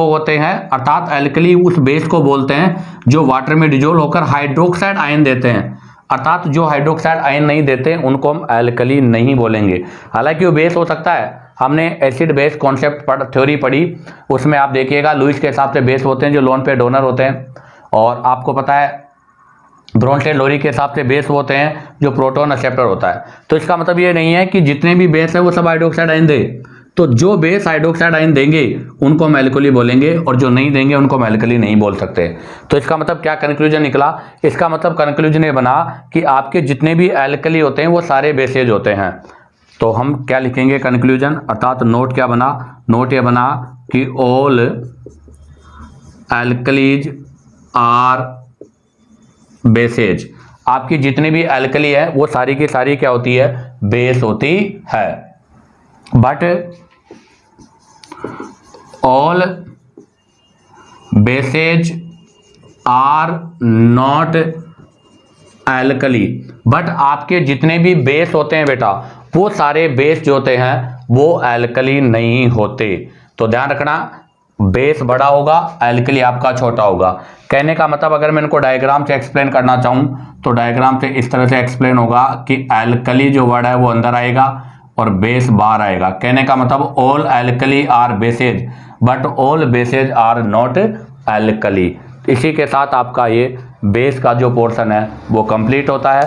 होते हैं, अर्थात एल्कली उस बेस को बोलते हैं जो वाटर में डिजोल्व होकर हाइड्रोक्साइड आयन देते हैं। अर्थात जो हाइड्रोक्साइड आयन नहीं देते उनको हम एल्कली नहीं बोलेंगे। हालांकि वो बेस हो सकता है, हमने एसिड बेस कॉन्सेप्ट थ्योरी पढ़ी, उसमें आप देखिएगा लुईस के हिसाब से बेस होते हैं जो लोन पे डोनर होते हैं। और आपको पता है ब्रोंस्टेड लोरी के हिसाब से बेस होते हैं जो प्रोटॉन एक्सेप्टर होता है। तो इसका मतलब ये नहीं है कि जितने भी बेस है वो सब हाइड्रोक्साइड आयन दे, तो जो बेस हाइड्रोक्साइड आयन देंगे उनको हम एल्कली बोलेंगे और जो नहीं देंगे उनको हम एल्कली नहीं बोल सकते। तो इसका मतलब क्या कंक्लूजन निकला? इसका मतलब कंक्लूजन ये बना कि आपके जितने भी एल्कली होते हैं वो सारे बेसेज होते हैं। तो हम क्या लिखेंगे कंक्लूजन, अर्थात नोट क्या बना? नोट ये बना कि ऑल एल्कलीज आर बेसेज। आपकी जितनी भी एल्कली है वो सारी की सारी क्या होती है? बेस होती है। But all bases are not alkali. But आपके जितने भी बेस होते हैं बेटा, वो सारे बेस जो होते हैं वो एल्कली नहीं होते। तो ध्यान रखना, बेस बड़ा होगा, एल्कली आपका छोटा होगा। कहने का मतलब अगर मैं इनको डायग्राम से एक्सप्लेन करना चाहूं तो डायग्राम से इस तरह से एक्सप्लेन होगा कि एल्कली जो वर्ड है वो अंदर आएगा और बेस बाहर आएगा। कहने का मतलब all alkali are bases but all bases are not alkali. इसी के साथ आपका ये बेस का जो पोर्शन है वो कंप्लीट होता है।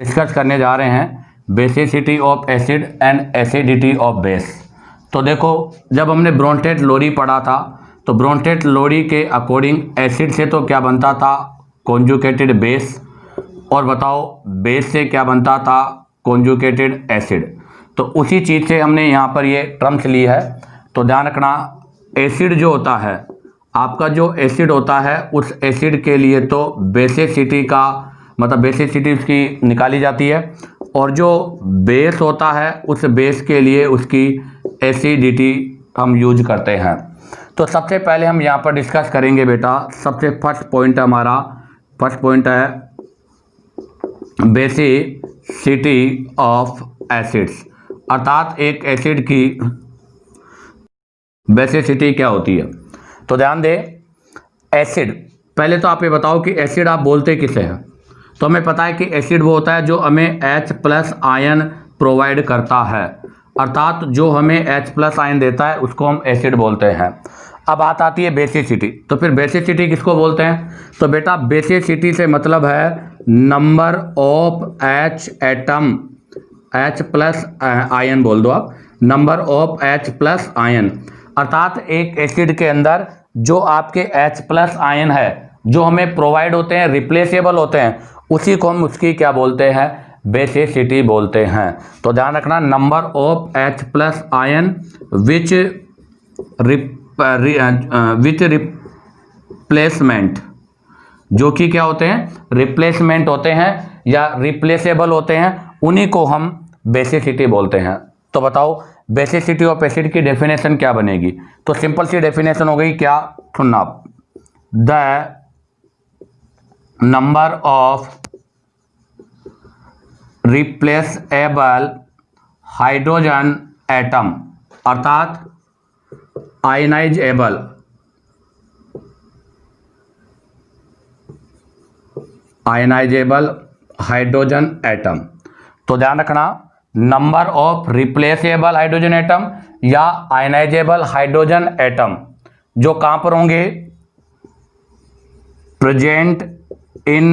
डिस्कस करने जा रहे हैं basicity of acid and acidity of base. तो देखो, जब हमने ब्रोंस्टेड लोरी पढ़ा था तो ब्रोंस्टेड लोरी के अकॉर्डिंग एसिड से तो क्या बनता था? Conjugated base. और बताओ बेस से क्या बनता था? Conjugated acid. तो उसी चीज़ से हमने यहाँ पर ये टर्म्स ली है। तो ध्यान रखना, एसिड जो होता है, आपका जो एसिड होता है उस एसिड के लिए तो बेसिसिटी का मतलब बेसिसिटी उसकी निकाली जाती है, और जो बेस होता है उस बेस के लिए उसकी एसिडिटी हम यूज करते हैं। तो सबसे पहले हम यहाँ पर डिस्कस करेंगे बेटा, सबसे फर्स्ट पॉइंट हमारा फर्स्ट पॉइंट है बेसिसिटी ऑफ एसिड्स, अर्थात एक एसिड की बेसिसिटी क्या होती है। तो ध्यान दे, एसिड, पहले तो आप ये बताओ कि एसिड आप बोलते किसे हैं? तो हमें पता है कि एसिड वो होता है जो हमें H+ आयन प्रोवाइड करता है, अर्थात जो हमें H+ आयन देता है उसको हम एसिड बोलते हैं। अब बात आती है बेसिसिटी। तो फिर बेसिसिटी किसको बोलते हैं? तो बेटा बेसिसिटी से मतलब है number of H atom, H+ ion बोल दो आप, नंबर ऑफ H+ आयन, अर्थात एक एसिड के अंदर जो आपके H+ आयन है जो हमें प्रोवाइड होते हैं, रिप्लेसेबल होते हैं, उसी को हम उसकी क्या बोलते हैं? बेसिसिटी बोलते हैं। तो ध्यान रखना, number of H+ ion which replacement, जो कि क्या होते हैं? रिप्लेसमेंट होते हैं या रिप्लेसेबल होते हैं, उन्हीं को हम बेसिसिटी बोलते हैं। तो बताओ बेसिसिटी ऑफ एसिड की डेफिनेशन क्या बनेगी? तो सिंपल सी डेफिनेशन हो गई, क्या? सुनना, the number of replaceable hydrogen atom, अर्थात आयनाइजेबल हाइड्रोजन एटम। तो ध्यान रखना, number of replaceable hydrogen atom या आयनाइजेबल हाइड्रोजन एटम जो कहां पर होंगे? प्रेजेंट इन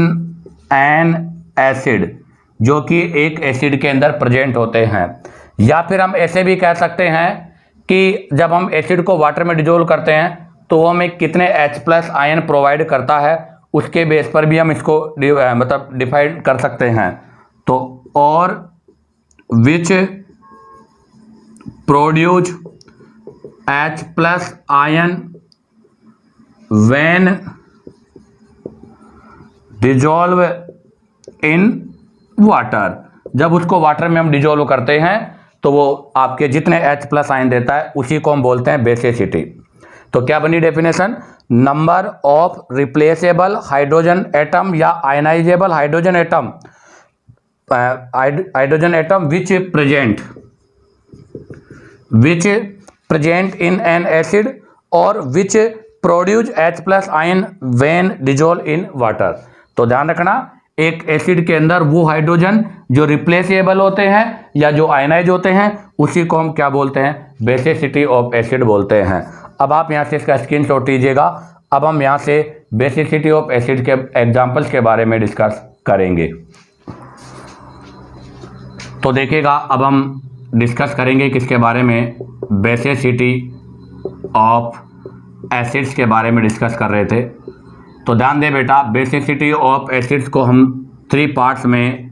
एन एसिड, जो कि एक एसिड के अंदर प्रेजेंट होते हैं। या फिर हम ऐसे भी कह सकते हैं कि जब हम एसिड को वाटर में डिजोल्व करते हैं तो वो हमें कितने H+ आयन प्रोवाइड करता है, उसके बेस पर भी हम इसको मतलब डिफाइन कर सकते हैं। तो और which produce H+ ion when dissolve in water, जब उसको वाटर में हम डिजोल्व करते हैं तो वो आपके जितने H+ आयन देता है उसी को हम बोलते हैं बेसिसिटी। तो क्या बनी definition? Number of replaceable hydrogen atom या ionisable hydrogen atom, hydrogen atom which present in an acid और which produce H+ ion when dissolve in water. तो ध्यान रखना, एक एसिड के अंदर वो हाइड्रोजन जो रिप्लेसेबल होते हैं या जो आयनाइज होते हैं उसी को हम क्या बोलते हैं? बेसिसिटी ऑफ एसिड बोलते हैं। अब आप यहाँ से इसका स्क्रीनशॉट लीजिएगा। अब हम यहाँ से बेसिसिटी ऑफ एसिड के एग्जाम्पल्स के बारे में डिस्कस करेंगे। तो देखिएगा, अब हम डिस्कस करेंगे किसके बारे में, बेसिसिटी ऑफ एसिड्स के बारे में डिस्कस कर रहे थे। तो ध्यान दें बेटा, बेसिसिटी ऑफ एसिड्स को हम 3 पार्ट्स में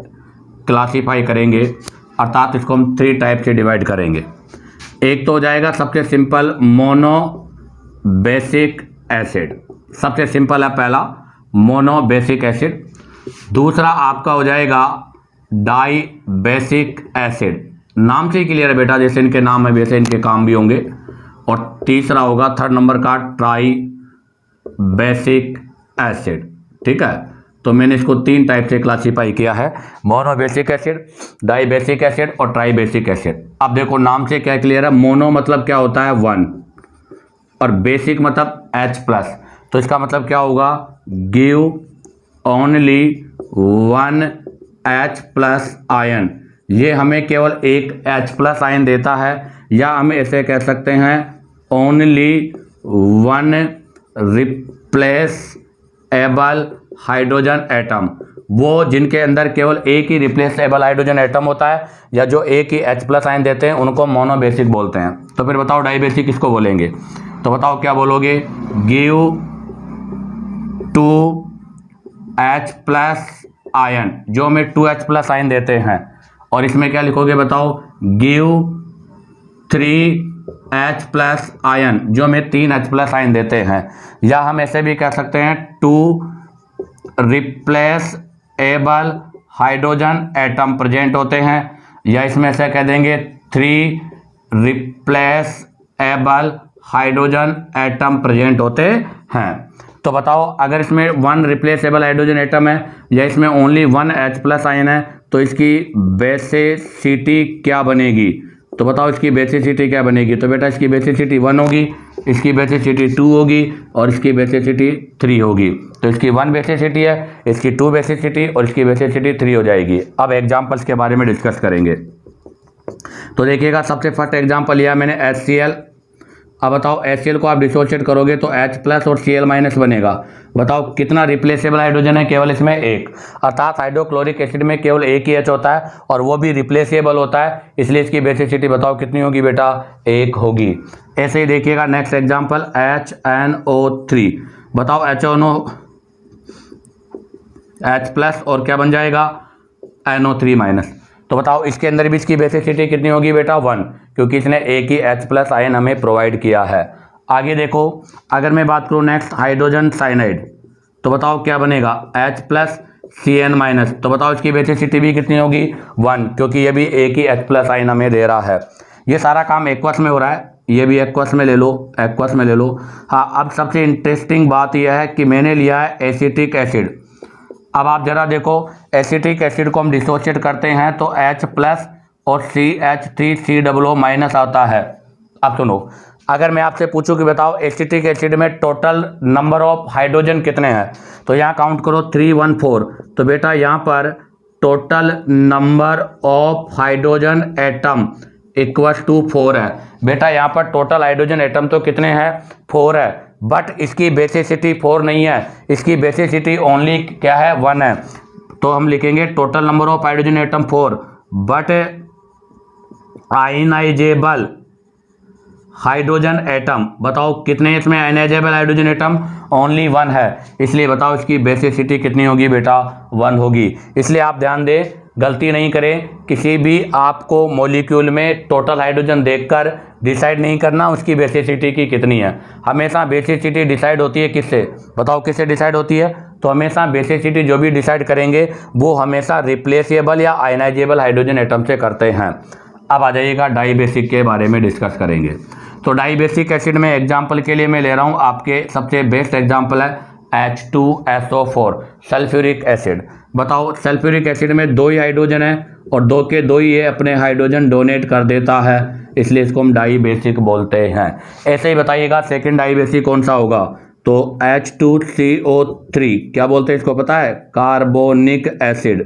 क्लासीफाई करेंगे, अर्थात इसको हम 3 टाइप से डिवाइड करेंगे। एक तो हो जाएगा सबसे सिंपल मोनो बेसिक एसिड, सबसे सिंपल है पहला मोनो बेसिक एसिड। दूसरा आपका हो जाएगा डाई बेसिक एसिड, नाम से ही क्लियर है बेटा, जैसे इनके नाम है वैसे इनके काम भी होंगे। और तीसरा होगा 3rd नंबर का ट्राई बेसिक एसिड। ठीक है, तो मैंने इसको 3 टाइप से क्लासीफाई किया है, monobasic acid, dibasic acid और ट्राई बेसिक एसिड। अब देखो नाम से क्या क्लियर है, मोनो मतलब क्या होता है 1 और बेसिक मतलब H+, तो इसका मतलब क्या होगा, गिव ओनली 1 H+ आयन, ये हमें केवल एक H+ आयन देता है, या हम ऐसे कह सकते हैं ओनली 1 रिप्लेसेबल हाइड्रोजन एटम, वो जिनके अंदर केवल एक ही रिप्लेसेबल हाइड्रोजन एटम होता है या जो एक ही H+ आयन देते हैं उनको मोनो बेसिक बोलते हैं। तो फिर बताओ डाई बेसिक किसको बोलेंगे, तो बताओ क्या बोलोगे, गिव 2 H+ आयन, जो हमें 2 H+ आयन देते हैं, और इसमें क्या लिखोगे बताओ, गिव 3 H+ आयन, जो हमें 3 H+ आयन देते हैं, या हम ऐसे भी कह सकते हैं 2 रिप्लेसेबल हाइड्रोजन एटम प्रेजेंट होते हैं, या इसमें ऐसे कह देंगे 3 रिप्लेसेबल हाइड्रोजन एटम प्रेजेंट होते हैं। तो बताओ अगर इसमें 1 रिप्लेसेबल हाइड्रोजन एटम है या इसमें ओनली 1 H+ आयन है, तो इसकी बेसिसिटी क्या बनेगी, तो बताओ इसकी बेसिसिटी क्या बनेगी, तो बेटा इसकी बेसिसिटी 1 होगी, इसकी बेसिसिटी 2 होगी और इसकी बेसिसिटी 3 होगी। तो इसकी 1 बेसिसिटी है, इसकी 2 बेसिसिटी और इसकी बेसिसिटी 3 हो जाएगी। अब एग्जांपल्स के बारे में डिस्कस करेंगे। तो देखिएगा, सबसे फर्स्ट एग्जांपल लिया मैंने HCl। अब बताओ HCl को आप डिसोशिएट करोगे तो H+ और Cl- बनेगा। बताओ कितना रिप्लेसेबल हाइड्रोजन है, केवल इसमें एक, अर्थात हाइड्रोक्लोरिक एसिड में केवल एक ही H होता है और वो भी रिप्लेसेबल होता है, इसलिए इसकी बेसिसिटी बताओ कितनी होगी बेटा, 1 होगी। ऐसे ही देखिएगा नेक्स्ट एग्जांपल HNO3। बताओ H+ और क्या बन जाएगा, NO3-। तो बताओ इसके अंदर भी इसकी बेसिसिटी कितनी होगी बेटा, 1, क्योंकि इसने एक ही H+ आयन हमें प्रोवाइड किया है। आगे देखो, अगर मैं बात करूँ नेक्स्ट हाइड्रोजन साइनाइड, तो बताओ क्या बनेगा, H+ Cn-। तो बताओ इसकी बेसिसिटी भी कितनी होगी, 1, क्योंकि ये भी एक ही H+ आयन हमें दे रहा है। ये सारा काम एक्वस में हो रहा है, ये भी एक्वस में ले लो, एक्वस में ले लो। हाँ, अब सबसे इंटरेस्टिंग बात यह है कि मैंने लिया है एसिटिक एसिड। अब आप जरा देखो, एसिटिक एसिड को हम डिसोशिएट करते हैं तो H+ और CH3COO- आता है। अब सुनो, अगर मैं आपसे पूछूं कि बताओ एसिटिक एसिड में टोटल नंबर ऑफ हाइड्रोजन कितने हैं, तो यहाँ काउंट करो 314। तो बेटा यहाँ पर total number of hydrogen atom equals to 4 है। बेटा यहाँ पर टोटल हाइड्रोजन एटम तो कितने हैं, 4 है, बट इसकी बेसिसिटी 4 नहीं है, इसकी बेसिसिटी ओनली क्या है, 1 है। तो हम लिखेंगे total number of hydrogen atom 4, but ionisable hydrogen atom, बताओ कितने इसमें आयनाइजेबल हाइड्रोजन एटम, ओनली 1 है, इसलिए बताओ इसकी बेसिसिटी कितनी होगी बेटा, 1 होगी। इसलिए आप ध्यान दें, गलती नहीं करें, किसी भी आपको मॉलिक्यूल में टोटल हाइड्रोजन देखकर डिसाइड नहीं करना उसकी बेसिसिटी की कितनी है। हमेशा बेसिसिटी डिसाइड होती है किससे, बताओ किससे डिसाइड होती है, तो हमेशा बेसिसिटी जो भी डिसाइड करेंगे वो हमेशा रिप्लेसेबल या आयनाइजेबल हाइड्रोजन एटम से करते हैं। अब आ जाइएगा डाई बेसिक के बारे में डिस्कस करेंगे। तो डाई बेसिक एसिड में एग्जाम्पल के लिए मैं ले रहा हूँ, आपके सबसे बेस्ट एग्जाम्पल है H2SO4 सल्फ्यूरिक एसिड। बताओ सल्फ्यूरिक एसिड में 2 ही हाइड्रोजन है और 2 के 2 ही ये अपने हाइड्रोजन डोनेट कर देता है, इसलिए इसको हम डाई बेसिक बोलते हैं। ऐसे ही बताइएगा सेकंड डाई बेसिक कौन सा होगा, तो H2CO3 क्या बोलते हैं इसको पता है, कार्बोनिक एसिड।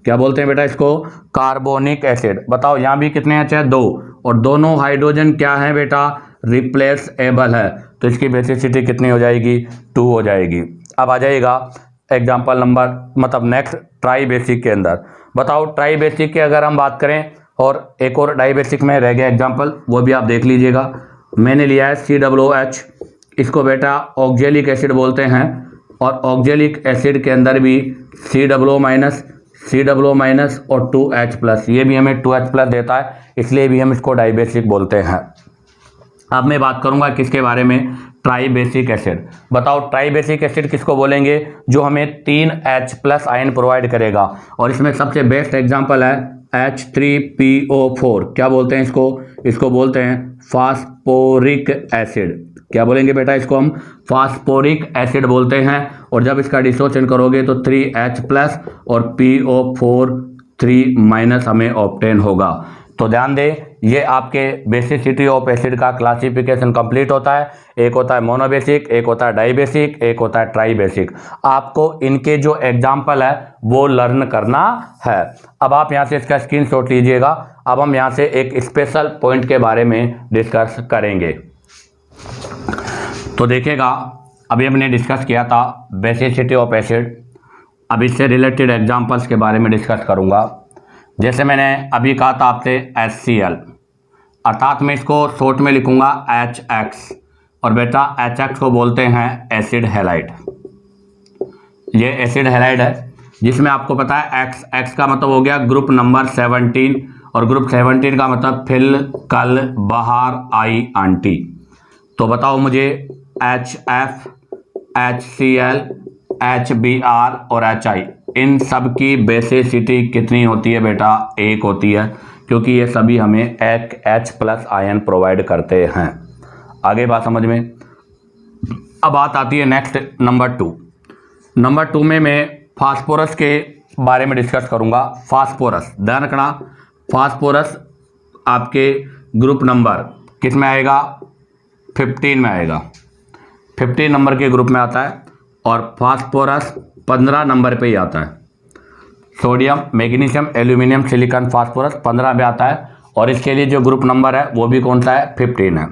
क्या बोलते हैं बेटा इसको, कार्बोनिक एसिड। बताओ यहाँ भी कितने H है, 2, और दोनों हाइड्रोजन क्या है बेटा, रिप्लेसेबल है, तो इसकी बेसिसिटी कितनी हो जाएगी, 2 हो जाएगी। अब आ जाएगा एग्जाम्पल नंबर मतलब नेक्स्ट ट्राई बेसिक के अंदर। बताओ ट्राई बेसिक की अगर हम बात करें, और एक और डाई बेसिक में रह गया एग्जाम्पल, वो भी आप देख लीजिएगा। मैंने लिया है COOH, इसको बेटा ऑक्जेलिक एसिड बोलते हैं, और ऑक्जेलिक एसिड के अंदर भी COO- और 2H+, ये भी हमें 2H+ देता है, इसलिए भी हम इसको डाई बेसिक बोलते हैं। अब मैं बात करूंगा किसके बारे में, ट्राई बेसिक एसिड। बताओ ट्राई बेसिक एसिड किसको बोलेंगे, जो हमें 3H+ आयन प्रोवाइड करेगा, और इसमें सबसे बेस्ट एग्जांपल है H3PO4। क्या बोलते हैं इसको, इसको बोलते हैं फास्फोरिक एसिड। क्या बोलेंगे बेटा, इसको हम फास्फोरिक एसिड बोलते हैं। और जब इसका डिसोसिएशन करोगे तो 3H+ और PO4 3- हमें ऑब्टेन होगा। तो ध्यान दें, ये आपके बेसिसिटी ऑफ एसिड का क्लासिफिकेशन कंप्लीट होता है। एक होता है मोनोबेसिक, एक होता है डाई बेसिक, एक होता है ट्राई बेसिक। आपको इनके जो एग्जाम्पल है वो लर्न करना है। अब आप यहाँ से इसका स्क्रीनशॉट लीजिएगा। अब हम यहाँ से एक स्पेशल पॉइंट के बारे में डिस्कस करेंगे। तो देखिएगा, अभी हमने डिस्कस किया था बेसिसिटी ऑफ एसिड। अब इससे रिलेटेड एग्जाम्पल्स के बारे में डिस्कस करूँगा। जैसे मैंने अभी कहा था आपसे HCl, अर्थात मैं इसको शॉर्ट में लिखूंगा HX, और बेटा HX को बोलते हैं एसिड हैलाइड। ये एसिड हैलाइड है जिसमें आपको पता है X का मतलब हो गया ग्रुप नंबर 17, और ग्रुप 17 का मतलब फिल, कल, बहार, आई, आंटी। तो बताओ मुझे HF, HCl, HBr और HI, इन सब की बेसिसिटी कितनी होती है बेटा, 1 होती है, क्योंकि ये सभी हमें एक H+ आयन प्रोवाइड करते हैं। आगे बात समझ में। अब बात आती है नेक्स्ट नंबर 2। नंबर 2 में मैं फास्फोरस के बारे में डिस्कस करूंगा। फास्फोरस, ध्यान रखना, फास्फोरस आपके ग्रुप नंबर किस में आएगा, 15 में आएगा। 15 नंबर के ग्रुप में आता है, और फास्फोरस 15 नंबर पे ही आता है। Sodium, magnesium, aluminium, silicon, phosphorus 15 में आता है, और इसके लिए जो ग्रुप नंबर है वो भी कौन सा है, 15 है।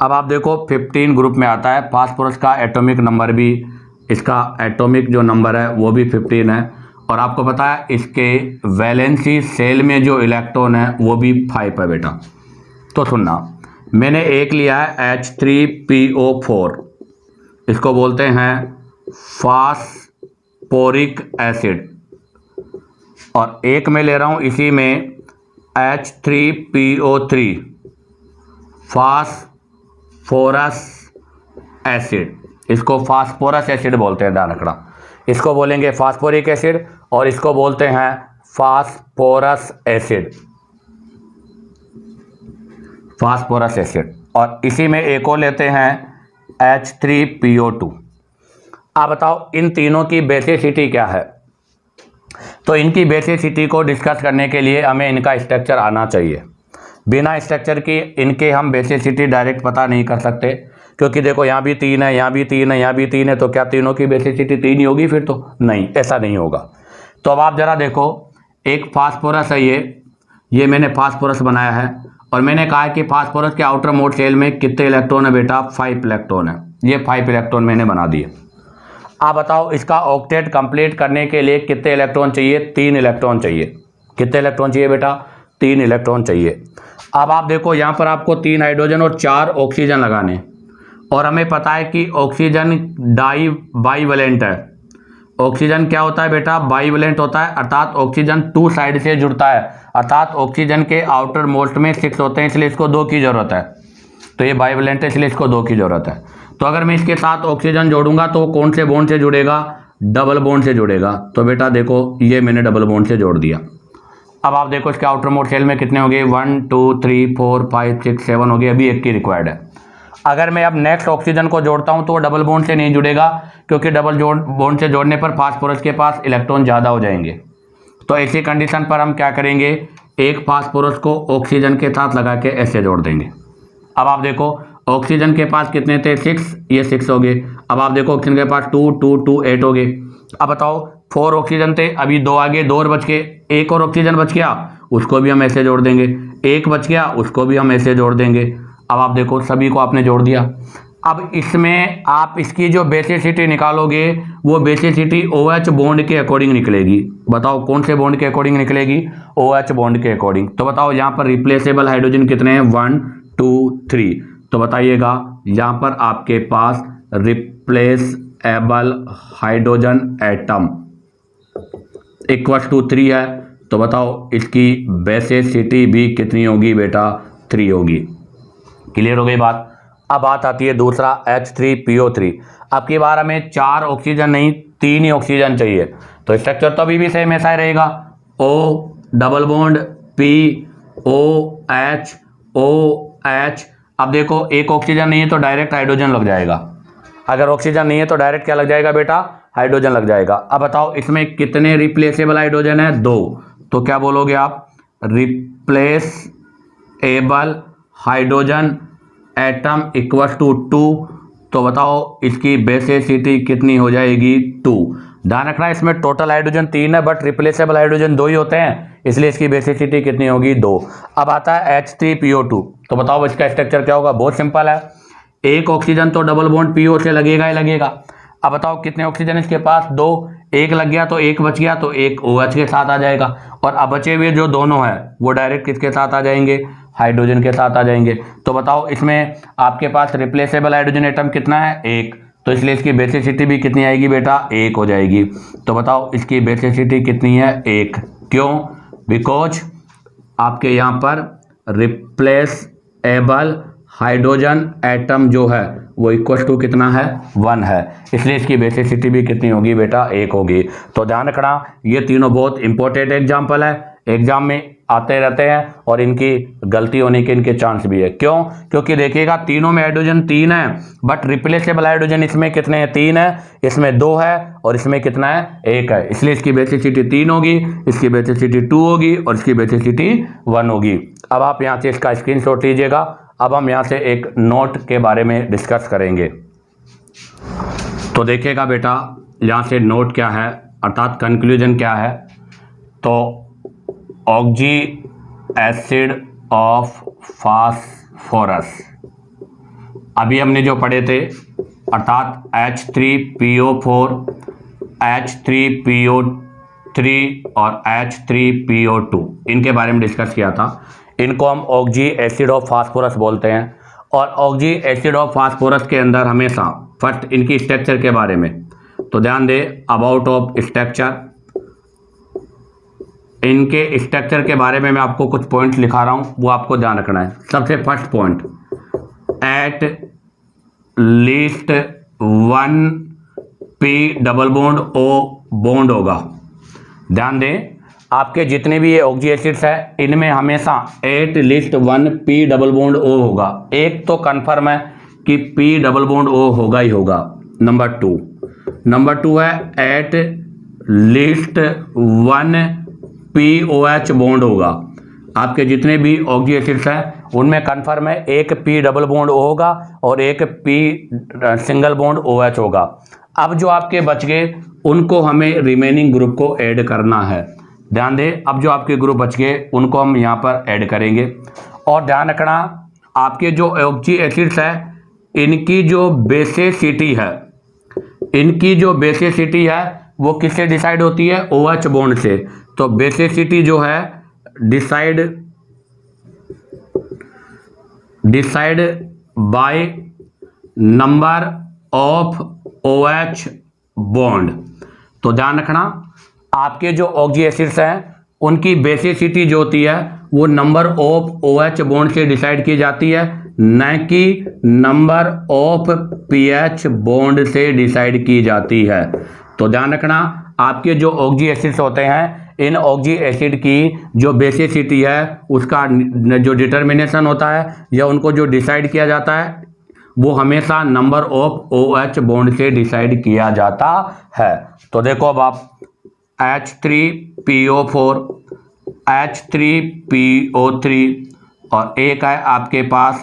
अब आप देखो 15 ग्रुप में आता है। फास्फोरस का एटॉमिक नंबर भी, इसका एटॉमिक जो नंबर है वो भी 15 है, और आपको पता है इसके वैलेंसी सेल में जो इलेक्ट्रॉन है वो भी 5 है बेटा। तो सुनना, मैंने एक लिया है H3PO4, इसको बोलते हैं फास्फोरिक एसिड, और एक मैं ले रहा हूं इसी में H3PO3 फास्फोरस एसिड, इसको फास्फोरस एसिड बोलते हैं, ध्यान रखना। इसको बोलेंगे फास्फोरिक एसिड, और इसको बोलते हैं फास्फोरस एसिड, फास्फोरस एसिड। और इसी में एक और लेते हैं H3PO2। आप बताओ इन तीनों की बेसिसिटी क्या है। तो इनकी बेसिसिटी को डिस्कस करने के लिए हमें इनका स्ट्रक्चर आना चाहिए। बिना स्ट्रक्चर की इनके हम बेसिसिटी डायरेक्ट पता नहीं कर सकते, क्योंकि देखो यहाँ भी 3 है, यहाँ भी 3 है, यहाँ भी 3 है, तो क्या तीनों की बेसिसिटी 3 ही होगी फिर? तो नहीं, ऐसा नहीं होगा। तो अब आप ज़रा देखो, एक फास्फोरस है, ये मैंने फास्फोरस बनाया है, और मैंने कहा है कि फास्फोरस के आउटर मोड शेल में कितने इलेक्ट्रॉन है बेटा, 5 इलेक्ट्रॉन है। ये 5 इलेक्ट्रॉन मैंने बना दिए। आप बताओ इसका ऑक्टेट कंप्लीट करने के लिए कितने इलेक्ट्रॉन चाहिए? 3 इलेक्ट्रॉन चाहिए। कितने इलेक्ट्रॉन चाहिए बेटा? 3 इलेक्ट्रॉन चाहिए। अब आप देखो यहाँ पर आपको 3 हाइड्रोजन और 4 ऑक्सीजन लगाने, और हमें पता है कि ऑक्सीजन बाईवेलेंट है। ऑक्सीजन क्या होता है बेटा? बाईवेलेंट होता है, अर्थात ऑक्सीजन 2 साइड से जुड़ता है, अर्थात ऑक्सीजन के आउटर मोस्ट में 6 होते हैं, इसलिए इसको 2 की जरूरत है। तो ये बाईवेलेंट है, इसलिए इसको 2 की जरूरत है। तो अगर मैं इसके साथ ऑक्सीजन जोड़ूंगा तो कौन से बॉन्ड से जुड़ेगा? डबल बॉन्ड से जुड़ेगा। तो बेटा देखो ये मैंने डबल बॉन्ड से जोड़ दिया। अब आप देखो इसके आउटर मोस्ट शेल में कितने हो गए? 1 2 3 4 5 6 7 हो गए। अभी एक की रिक्वायर्ड है। अगर मैं अब नेक्स्ट ऑक्सीजन को जोड़ता हूं तो वो डबल बॉन्ड से नहीं जुड़ेगा, क्योंकि डबल बॉन्ड से जोड़ने पर फास्फोरस के पास इलेक्ट्रॉन ज़्यादा हो जाएंगे। तो ऐसी कंडीशन पर हम क्या करेंगे? एक फास्फोरस को ऑक्सीजन के साथ लगा के ऐसे जोड़ देंगे। अब आप देखो ऑक्सीजन के पास कितने थे? 6, ये 6 हो गए। अब आप देखो ऑक्सीजन के पास 2 2 2 8 हो गए। अब बताओ 4 ऑक्सीजन थे, अभी 2 आगे, 2 और बच के, एक और ऑक्सीजन बच गया, उसको भी हम ऐसे जोड़ देंगे। एक बच गया, उसको भी हम ऐसे जोड़ देंगे। अब आप देखो सभी को आपने जोड़ दिया। अब इसमें आप इसकी जो बेसिसिटी निकालोगे वो बेसिसिटी OH बॉन्ड के अकॉर्डिंग निकलेगी। बताओ कौन से बॉन्ड के अकॉर्डिंग निकलेगी? OH बॉन्ड के अकॉर्डिंग। तो बताओ यहाँ पर रिप्लेसेबल हाइड्रोजन कितने हैं? 1 2 3। तो बताइएगा यहाँ पर आपके पास रिप्लेसेबल हाइड्रोजन एटम = 3 है। तो बताओ इसकी बेसिसिटी भी कितनी होगी बेटा? 3 होगी। क्लियर हो गई बात। अब बात आती है दूसरा H3PO3। अब की बार हमें 4 ऑक्सीजन नहीं 3 ही ऑक्सीजन चाहिए। तो स्ट्रक्चर तो अभी भी सेम ऐसा ही रहेगा, O double bond P OH OH। अब देखो एक ऑक्सीजन नहीं है तो डायरेक्ट हाइड्रोजन लग जाएगा। अगर ऑक्सीजन नहीं है तो डायरेक्ट क्या लग जाएगा बेटा? हाइड्रोजन लग जाएगा। अब बताओ इसमें कितने रिप्लेसेबल हाइड्रोजन है? 2। तो क्या बोलोगे आप? Replaceable hydrogen atom = 2। तो बताओ इसकी बेसिसिटी कितनी हो जाएगी? 2। ध्यान रखना इसमें टोटल हाइड्रोजन 3 है बट रिप्लेसेबल हाइड्रोजन 2 ही होते हैं, इसलिए इसकी बेसिसिटी कितनी होगी? 2। अब आता है H3PO2। तो बताओ इसका स्ट्रक्चर क्या होगा? बहुत सिंपल है, एक ऑक्सीजन तो डबल बॉन्ड PO से लगेगा ही लगेगा। अब बताओ कितने ऑक्सीजन इसके पास? 2। एक लग गया तो एक बच गया, तो एक OH के साथ आ जाएगा। और अब बचे हुए जो दोनों हैं वो डायरेक्ट किसके साथ आ जाएंगे? हाइड्रोजन के साथ आ जाएंगे। तो बताओ इसमें आपके पास रिप्लेसेबल हाइड्रोजन एटम कितना है? 1। तो इसलिए इसकी बेसिसिटी भी कितनी आएगी बेटा? 1 हो जाएगी। तो बताओ इसकी बेसिसिटी कितनी है? 1। क्यों? बिकॉज आपके यहाँ पर रिप्लेसेबल हाइड्रोजन एटम जो है वो = कितना है? 1 है। इसलिए इसकी बेसिसिटी भी कितनी होगी बेटा? 1 होगी। तो ध्यान रखना ये तीनों बहुत इंपॉर्टेंट एग्जाम्पल है, एग्जाम में आते रहते हैं और इनकी गलती होने के इनके चांस भी है। क्यों? क्योंकि देखिएगा तीनों में हाइड्रोजन 3 है बट रिप्लेसेबल हाइड्रोजन इसमें कितने हैं? 3 है, इसमें 2 है और इसमें कितना है? 1 है। इसलिए इसकी बेसिसिटी 3 होगी, इसकी बेसिसिटी 2 होगी और इसकी बेसिसिटी 1 होगी। अब आप यहाँ से इसका स्क्रीनशॉट लीजिएगा। अब हम यहाँ से एक नोट के बारे में डिस्कस करेंगे। तो देखिएगा बेटा यहाँ से नोट क्या है अर्थात कंक्लूजन क्या है। तो ऑक्जी एसिड ऑफ फास्फोरस अभी हमने जो पढ़े थे अर्थात H3PO4 H3PO3 और H3PO2 इनके बारे में डिस्कस किया था। इनको हम ऑक्जी एसिड ऑफ फास्फोरस बोलते हैं। और ऑक्जी एसिड ऑफ फास्फोरस के अंदर हमेशा फर्स्ट इनकी स्ट्रक्चर के बारे में तो ध्यान दे। अबाउट ऑफ स्ट्रक्चर, इनके स्ट्रक्चर के बारे में मैं आपको कुछ पॉइंट्स लिखा रहा हूँ वो आपको ध्यान रखना है। सबसे first point, at least 1 P double bond O bond होगा। ध्यान दें आपके जितने भी ये ऑक्जी एसिड्स है इनमें हमेशा at least 1 P double bond O होगा। एक तो कन्फर्म है कि P डबल बॉन्ड O होगा ही होगा। नंबर 2 है एट लीस्ट 1 POH बॉन्ड होगा। आपके जितने भी ऑक्जी एसिड्स हैं उनमें कन्फर्म है एक P डबल बॉन्ड O होगा और एक P सिंगल बॉन्ड OH होगा। अब जो आपके बच गए उनको हमें रिमेनिंग ग्रुप को ऐड करना है। ध्यान दें अब जो आपके ग्रुप बच गए उनको हम यहाँ पर ऐड करेंगे। और ध्यान रखना आपके जो ऑक्जी एसिड्स है इनकी जो बेसिसिटी है वो किससे डिसाइड होती है? OH बॉन्ड से। तो बेसिसिटी जो है decide by number of OH bond. तो ध्यान रखना आपके जो ऑक्जी एसिड्स हैं उनकी बेसिसिटी जो होती है वो नंबर ऑफ OH बॉन्ड से डिसाइड की जाती है, न कि नंबर ऑफ pH बॉन्ड से डिसाइड की जाती है। तो ध्यान रखना आपके जो ऑक्जी एसिड्स होते हैं इन ऑक्जी एसिड की जो बेसिसिटी है उसका जो डिटर्मिनेशन होता है या उनको जो डिसाइड किया जाता है वो हमेशा नंबर ऑफ OH बॉन्ड से डिसाइड किया जाता है। तो देखो अब आप H3PO4 H3PO3 और एक है आपके पास